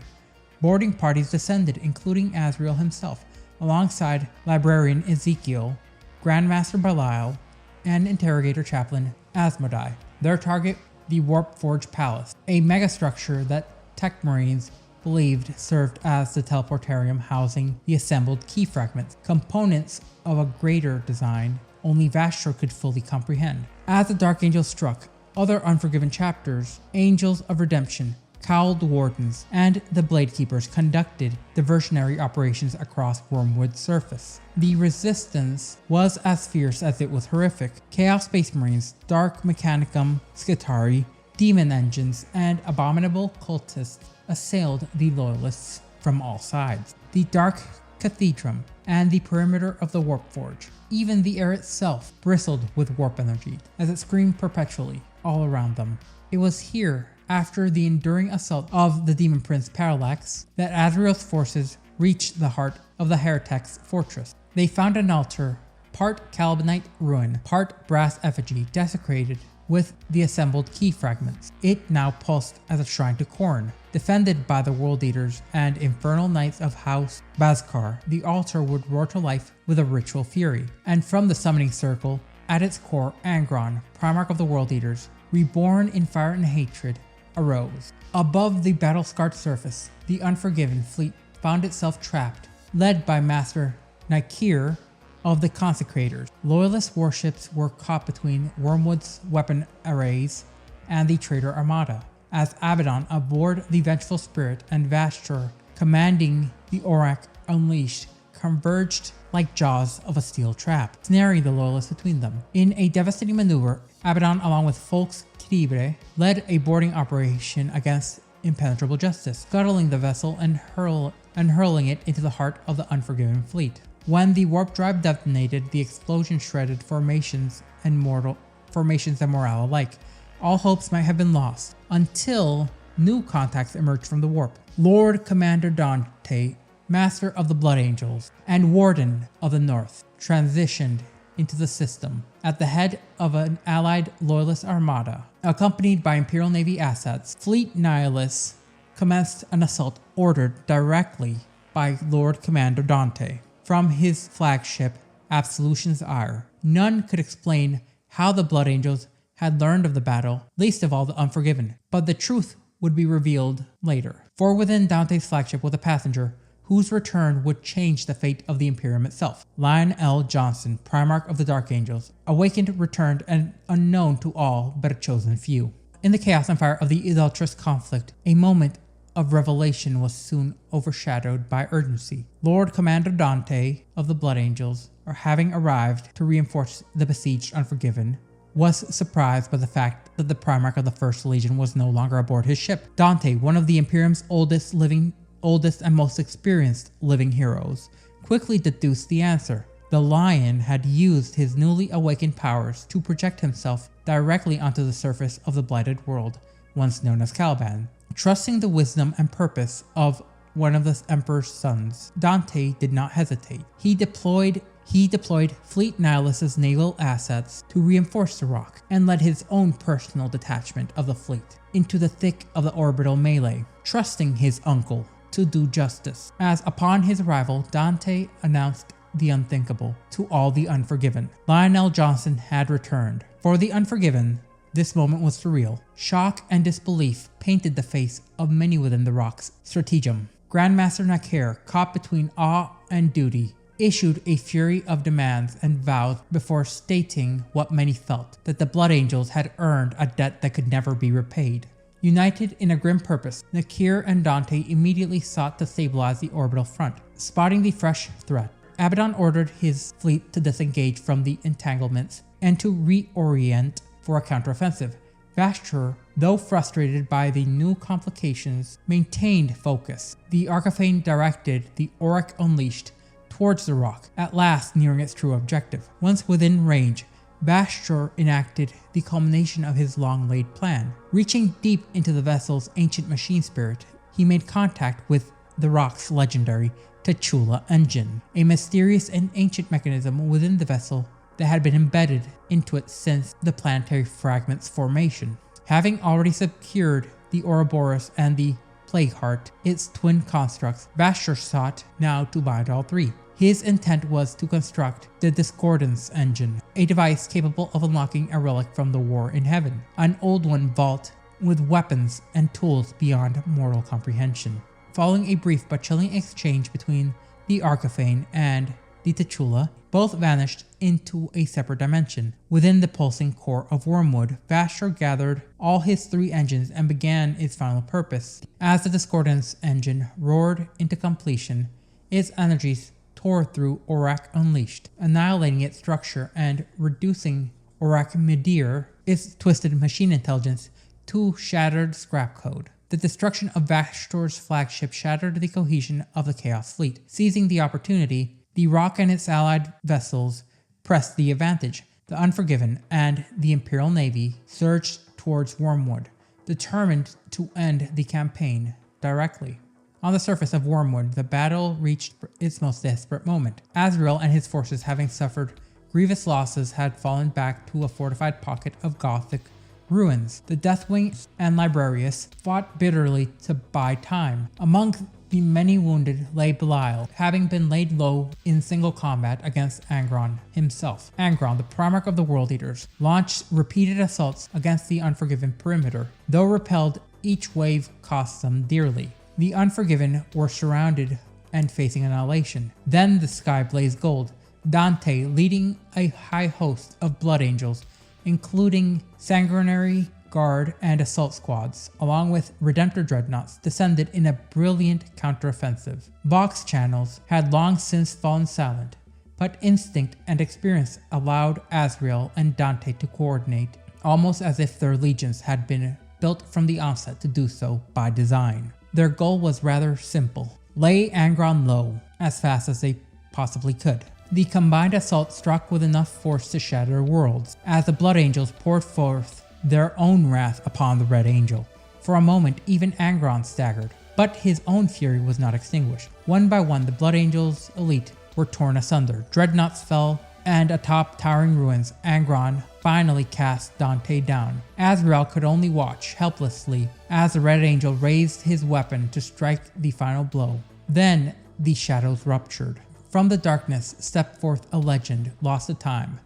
Boarding parties descended, including Azrael himself, alongside Librarian Ezekiel, Grandmaster Belial, and Interrogator Chaplain Asmodai. Their target, the Warpforge Palace, a megastructure that Tech Marines believed served as the teleportarium housing the assembled key fragments, components of a greater design only Vashtorr could fully comprehend. As the Dark Angel struck, other Unforgiven chapters, Angels of Redemption, Cowled Wardens, and the Blade Keepers conducted diversionary operations across Wyrmwood's surface. The resistance was as fierce as it was horrific. Chaos Space Marines, Dark Mechanicum Skitarii, Demon Engines, and abominable cultists assailed the Loyalists from all sides. The Dark Cathedrum and the perimeter of the Warpforge. Even the air itself bristled with warp energy as it screamed perpetually all around them. It was here, after the enduring assault of the Demon Prince Parallax, that Azrael's forces reached the heart of the Heretic's fortress. They found an altar, part Calibanite ruin, part brass effigy, desecrated with the assembled key fragments. It now pulsed as a shrine to Khorne. Defended by the World Eaters and Infernal Knights of House Bazkar, the altar would roar to life with a ritual fury. And from the summoning circle, at its core, Angron, Primarch of the World Eaters, reborn in fire and hatred, arose. Above the battle-scarred surface, the Unforgiven fleet found itself trapped, led by Master Nikir of the Consecrators. Loyalist warships were caught between Wyrmwood's weapon arrays and the Traitor Armada, as Abaddon aboard the Vengeful Spirit and Vashtorr, commanding the Aurak Unleashed, converged like jaws of a steel trap, snaring the Loyalists between them. In a devastating maneuver, Abaddon, along with Folks Tibre, led a boarding operation against impenetrable justice, scuttling the vessel and hurling it into the heart of the Unforgiven fleet. When the warp drive detonated, the explosion shredded formations and morale alike. All hopes might have been lost, until new contacts emerged from the warp. Lord Commander Dante, Master of the Blood Angels, and Warden of the North, transitioned into the system at the head of an allied Loyalist armada. Accompanied by Imperial Navy assets, Fleet Nihilists commenced an assault ordered directly by Lord Commander Dante from his flagship Absolution's Ire. None could explain how the Blood Angels had learned of the battle, least of all the Unforgiven, but the truth would be revealed later. For within Dante's flagship was a passenger whose return would change the fate of the Imperium itself. Lion L. Johnson, Primarch of the Dark Angels, awakened, returned, and unknown to all but a chosen few. In the chaos and fire of the Idolatros conflict, a moment of revelation was soon overshadowed by urgency. Lord Commander Dante of the Blood Angels, having arrived to reinforce the besieged Unforgiven, was surprised by the fact that the Primarch of the First Legion was no longer aboard his ship. Dante, one of the Imperium's oldest and most experienced living heroes, quickly deduced the answer. The Lion had used his newly awakened powers to project himself directly onto the surface of the blighted world, once known as Caliban. Trusting the wisdom and purpose of one of the Emperor's sons, Dante did not hesitate. He deployed Fleet Nihilist's naval assets to reinforce the rock, and led his own personal detachment of the fleet into the thick of the orbital melee, trusting his uncle to do justice. As upon his arrival, Dante announced the unthinkable to all the Unforgiven. Lionel Johnson had returned. For the Unforgiven, this moment was surreal. Shock and disbelief painted the face of many within the rock's stratagem. Grandmaster Nakir, caught between awe and duty, issued a fury of demands and vows before stating what many felt, that the Blood Angels had earned a debt that could never be repaid. United in a grim purpose, Nakir and Dante immediately sought to stabilize the orbital front. Spotting the fresh threat, Abaddon ordered his fleet to disengage from the entanglements and to reorient for a counteroffensive. Vashtorr, though frustrated by the new complications, maintained focus. The Arkifane directed the Auric Unleashed towards the rock, at last nearing its true objective. Once within range, Vashtorr enacted the culmination of his long-laid plan. Reaching deep into the vessel's ancient machine spirit, he made contact with the rock's legendary Tchula engine, a mysterious and ancient mechanism within the vessel that had been embedded into it since the planetary fragments formation. Having already secured the Ouroboros and the Plague Heart, its twin constructs, Vashtorr sought now to bind all three. His intent was to construct the Discordance engine, a device capable of unlocking a relic from the War in Heaven, an old one vault with weapons and tools beyond mortal comprehension. Following a brief but chilling exchange between the Arkifane and the Tchula, both vanished into a separate dimension. Within the pulsing core of Wyrmwood, Vashtorr gathered all his three engines and began its final purpose. As the Discordance engine roared into completion, its energies tore through Auric Unleashed, annihilating its structure and reducing Auric Midir, its twisted machine intelligence, to shattered scrap code. The destruction of Vashtorr's flagship shattered the cohesion of the Chaos Fleet. Seizing the opportunity, the Rock and its allied vessels pressed the advantage. The Unforgiven and the Imperial Navy surged towards Wyrmwood, determined to end the campaign directly. On the surface of Wyrmwood, the battle reached its most desperate moment. Azrael and his forces, having suffered grievous losses, had fallen back to a fortified pocket of Gothic ruins. The Deathwing and Librarius fought bitterly to buy time. Among the many wounded lay Belial, having been laid low in single combat against Angron himself. Angron, the Primarch of the World Eaters, launched repeated assaults against the Unforgiven perimeter. Though repelled, each wave cost them dearly. The Unforgiven were surrounded and facing annihilation. Then the sky blazed gold. Dante, leading a high host of Blood Angels, including Sanguinary Guard and assault squads, along with Redemptor dreadnoughts, descended in a brilliant counteroffensive. Vox channels had long since fallen silent, but instinct and experience allowed Azrael and Dante to coordinate, almost as if their legions had been built from the onset to do so by design. Their goal was rather simple: lay Angron low as fast as they possibly could. The combined assault struck with enough force to shatter worlds, as the Blood Angels poured forth their own wrath upon the Red Angel. For a moment, even Angron staggered, but his own fury was not extinguished. One by one, the Blood Angels' elite were torn asunder. Dreadnoughts fell, and atop towering ruins, Angron finally cast Dante down. Azrael could only watch helplessly as the Red Angel raised his weapon to strike the final blow. Then the shadows ruptured. From the darkness stepped forth a legend lost to time.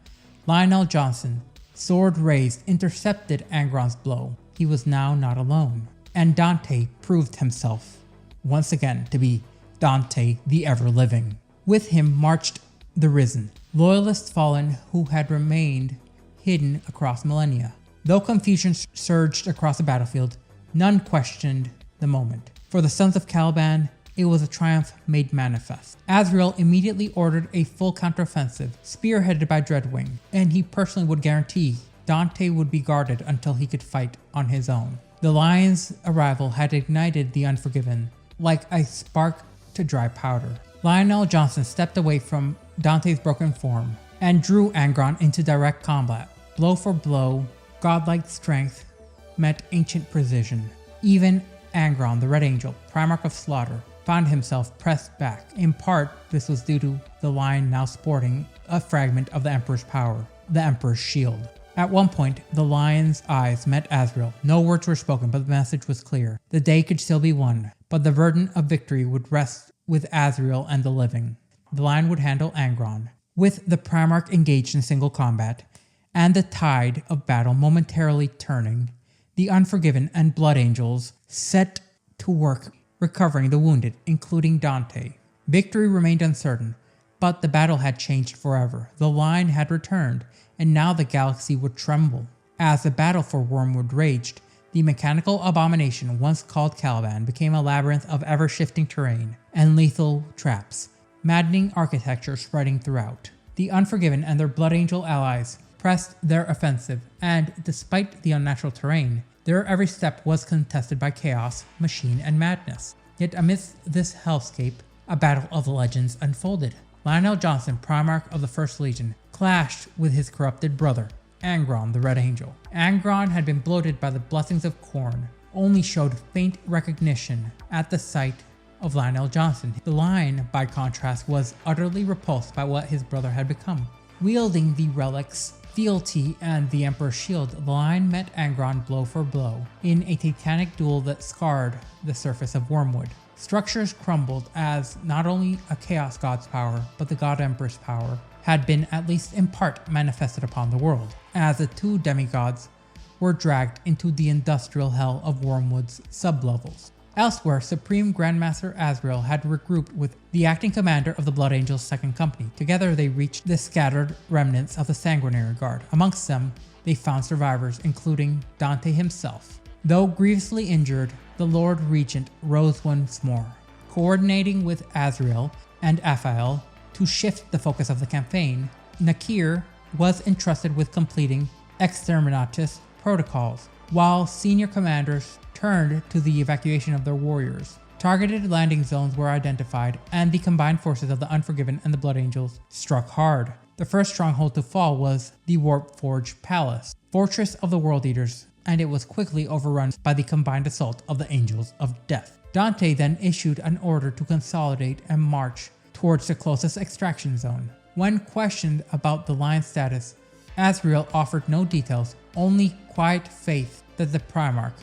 Lionel Johnson, sword raised, intercepted Angron's blow. He was now not alone, and Dante proved himself once again to be Dante the Ever-Living. With him marched the Risen, loyalists fallen who had remained hidden across millennia. Though confusion surged across the battlefield, none questioned the moment. For the Sons of Caliban, it was a triumph made manifest. Azrael immediately ordered a full counteroffensive, spearheaded by Dreadwing, and he personally would guarantee Dante would be guarded until he could fight on his own. The Lion's arrival had ignited the Unforgiven like a spark to dry powder. Lionel Johnson stepped away from Dante's broken form and drew Angron into direct combat. Blow for blow, godlike strength met ancient precision. Even Angron, the Red Angel, Primarch of Slaughter, found himself pressed back. In part, this was due to the Lion now sporting a fragment of the Emperor's power, the Emperor's shield. At one point, the Lion's eyes met Azrael. No words were spoken, but the message was clear. The day could still be won, but the burden of victory would rest with Azrael and the living. The Lion would handle Angron. With the Primarch engaged in single combat, and the tide of battle momentarily turning, the Unforgiven and Blood Angels set to work recovering the wounded, including Dante. Victory remained uncertain, but the battle had changed forever. The Line had returned, and now the galaxy would tremble. As the battle for Wyrmwood raged, the mechanical abomination once called Caliban became a labyrinth of ever-shifting terrain and lethal traps, maddening architecture spreading throughout. The Unforgiven and their Blood Angel allies pressed their offensive, and despite the unnatural terrain, their every step was contested by chaos, machine, and madness. Yet amidst this hellscape, a battle of the legends unfolded. Lionel Johnson, Primarch of the First Legion, clashed with his corrupted brother, Angron the Red Angel. Angron had been bloated by the blessings of Khorne, only showed faint recognition at the sight of Lionel Johnson. The Lion, by contrast, was utterly repulsed by what his brother had become. Wielding the relics, fealty, and the Emperor's shield, the Lion met Angron blow for blow in a titanic duel that scarred the surface of Wyrmwood. Structures crumbled as not only a Chaos God's power, but the God Emperor's power had been at least in part manifested upon the world, as the two demigods were dragged into the industrial hell of Wyrmwood's sublevels. Elsewhere, Supreme Grandmaster Azrael had regrouped with the acting commander of the Blood Angels' Second Company. Together they reached the scattered remnants of the Sanguinary Guard. Amongst them, they found survivors, including Dante himself. Though grievously injured, the Lord Regent rose once more, coordinating with Azrael and Aphael to shift the focus of the campaign. Nakir was entrusted with completing exterminatus protocols, while senior commanders turned to the evacuation of their warriors. Targeted landing zones were identified, and the combined forces of the Unforgiven and the Blood Angels struck hard. The first stronghold to fall was the Warpforge Palace, fortress of the World Eaters, and it was quickly overrun by the combined assault of the Angels of Death. Dante then issued an order to consolidate and march towards the closest extraction zone. When questioned about the Lion's status, Azrael offered no details, only quiet faith that the Primarch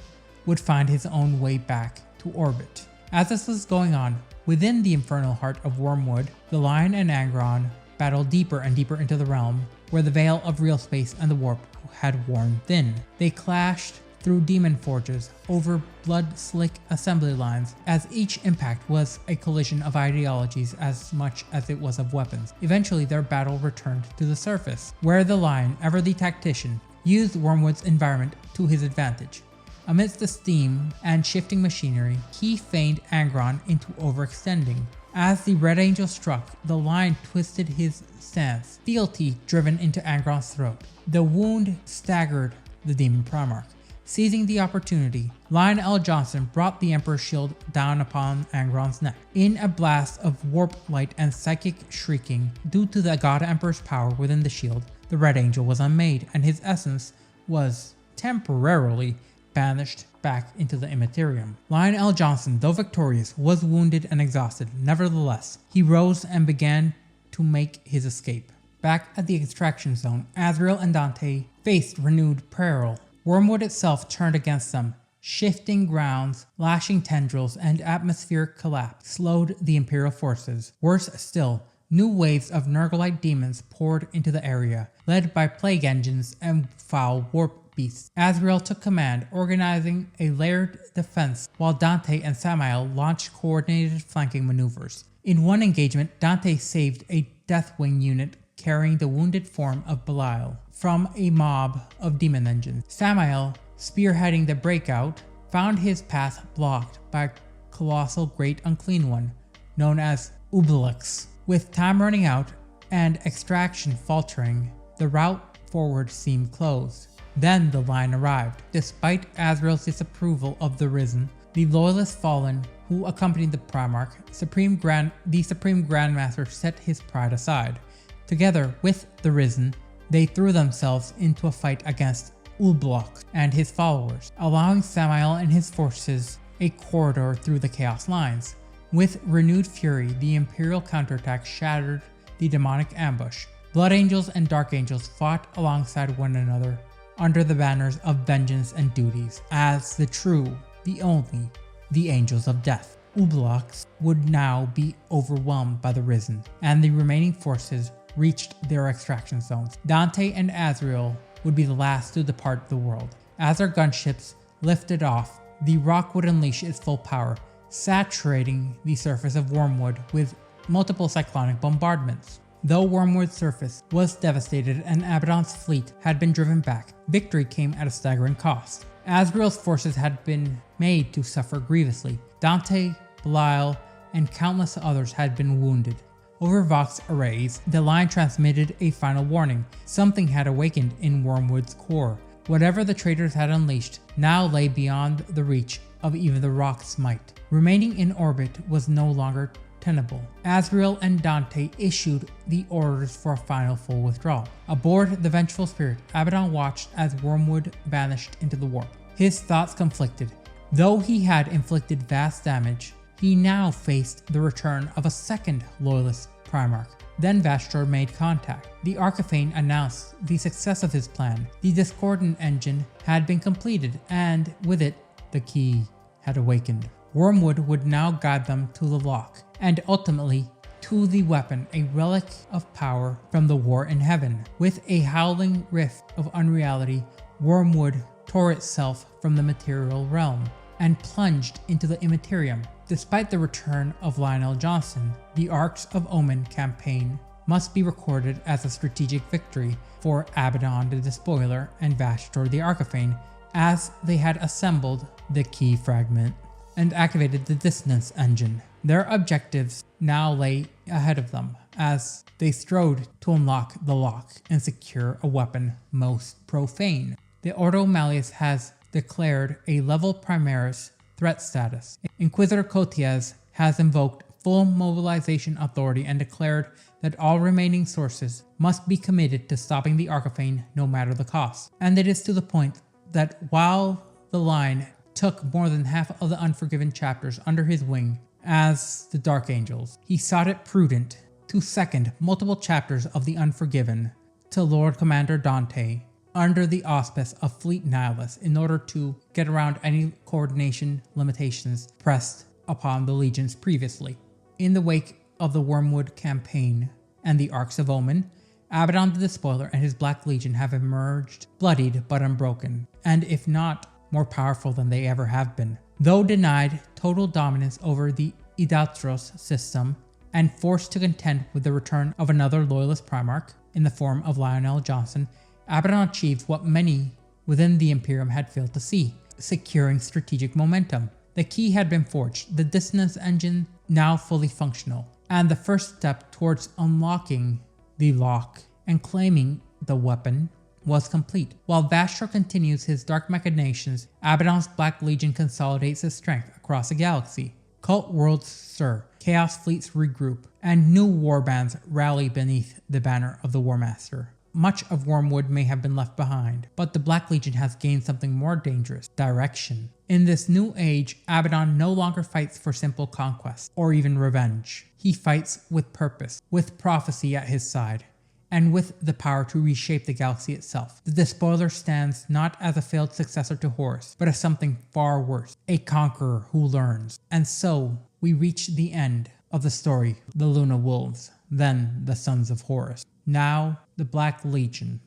would find his own way back to orbit. As this was going on, within the infernal heart of Wyrmwood, the Lion and Angron battled deeper and deeper into the realm, where the veil of real space and the warp had worn thin. They clashed through demon forges, over blood-slick assembly lines, as each impact was a collision of ideologies as much as it was of weapons. Eventually their battle returned to the surface, where the Lion, ever the tactician, used Wyrmwood's environment to his advantage. Amidst the steam and shifting machinery, he feigned Angron into overextending. As the Red Angel struck, the Lion twisted his stance, fealty driven into Angron's throat. The wound staggered the Demon Primarch. Seizing the opportunity, Lionel Johnson brought the Emperor's shield down upon Angron's neck. In a blast of warp light and psychic shrieking, due to the God Emperor's power within the shield, the Red Angel was unmade, and his essence was temporarily banished back into the Imperium. Lionel Johnson, though victorious, was wounded and exhausted. Nevertheless, he rose and began to make his escape. Back at the extraction zone, Azrael and Dante faced renewed peril. Wyrmwood itself turned against them. Shifting grounds, lashing tendrils, and atmospheric collapse slowed the Imperial forces. Worse still, new waves of Nurglite demons poured into the area, led by plague engines and foul warp beasts. Azrael took command, organizing a layered defense, while Dante and Samael launched coordinated flanking maneuvers. In one engagement, Dante saved a Deathwing unit carrying the wounded form of Belial from a mob of demon engines. Samael, spearheading the breakout, found his path blocked by a colossal great unclean one, known as Ubelix. With time running out and extraction faltering, the route forward seemed closed. Then the Lion arrived. Despite Azrael's disapproval of the Risen, the loyalist Fallen who accompanied the Primarch, the Supreme Grandmaster set his pride aside. Together with the Risen, they threw themselves into a fight against Ulblok and his followers, allowing Samael and his forces a corridor through the Chaos lines. With renewed fury, the Imperial counterattack shattered the demonic ambush. Blood Angels and Dark Angels fought alongside one another under the banners of vengeance and duties as the true, the only, the Angels of Death. Ublox would now be overwhelmed by the Risen, and the remaining forces reached their extraction zones. Dante and Azrael would be the last to depart the world. As their gunships lifted off, the rock would unleash its full power, saturating the surface of Wyrmwood with multiple cyclonic bombardments. Though Wyrmwood's surface was devastated and Abaddon's fleet had been driven back, victory came at a staggering cost. Azrael's forces had been made to suffer grievously. Dante, Belial, and countless others had been wounded. Over Vox arrays, the line transmitted a final warning. Something had awakened in Wyrmwood's core. Whatever the traitors had unleashed now lay beyond the reach of even the rock's might. Remaining in orbit was no longer tenable. Azrael and Dante issued the orders for a final full withdrawal. Aboard the vengeful spirit, Abaddon watched as Wyrmwood vanished into the warp. His thoughts conflicted. Though he had inflicted vast damage, he now faced the return of a second loyalist Primarch. Then Vashtorr made contact. The Arkifane announced the success of his plan. The discordant engine had been completed, and with it, the key had awakened. Wyrmwood would now guide them to the lock, and ultimately to the weapon, a relic of power from the war in heaven. With a howling rift of unreality, Wyrmwood tore itself from the material realm and plunged into the imperium. Despite the return of Lionel Johnson, the Arks of Omen campaign must be recorded as a strategic victory for Abaddon the Despoiler and Vashtorr the Arkifane, as they had assembled the key fragment and activated the dissonance engine. Their objectives now lay ahead of them as they strode to unlock the lock and secure a weapon most profane. The Ordo Malleus has declared a level Primaris threat status. Inquisitor Cotias has invoked full mobilization authority and declared that all remaining sources must be committed to stopping the Arkifane no matter the cost. And it is to the point that while the line took more than half of the Unforgiven chapters under his wing as the Dark Angels, he sought it prudent to second multiple chapters of the Unforgiven to Lord Commander Dante under the auspice of Fleet Nihilus in order to get around any coordination limitations pressed upon the legions previously. In the wake of the Wyrmwood campaign and the Arks of Omen, Abaddon the Despoiler and his Black Legion have emerged bloodied but unbroken, and if not, more powerful than they ever have been. Though denied total dominance over the Idolatros system and forced to contend with the return of another loyalist Primarch in the form of Lionel Johnson, Abaddon achieved what many within the Imperium had failed to see, securing strategic momentum. The key had been forged, the dissonance engine now fully functional, and the first step towards unlocking the lock and claiming the weapon was complete. While Vashtorr continues his dark machinations, Abaddon's Black Legion consolidates its strength across the galaxy. Cult worlds stir, chaos fleets regroup, and new warbands rally beneath the banner of the War Master. Much of Wyrmwood may have been left behind, but the Black Legion has gained something more dangerous: direction. In this new age, Abaddon no longer fights for simple conquest or even revenge. He fights with purpose, with prophecy at his side, and with the power to reshape the galaxy itself. The Despoiler stands not as a failed successor to Horus, but as something far worse, a conqueror who learns. And so, we reach the end of the story, the Luna Wolves, then the Sons of Horus. Now, the Black Legion.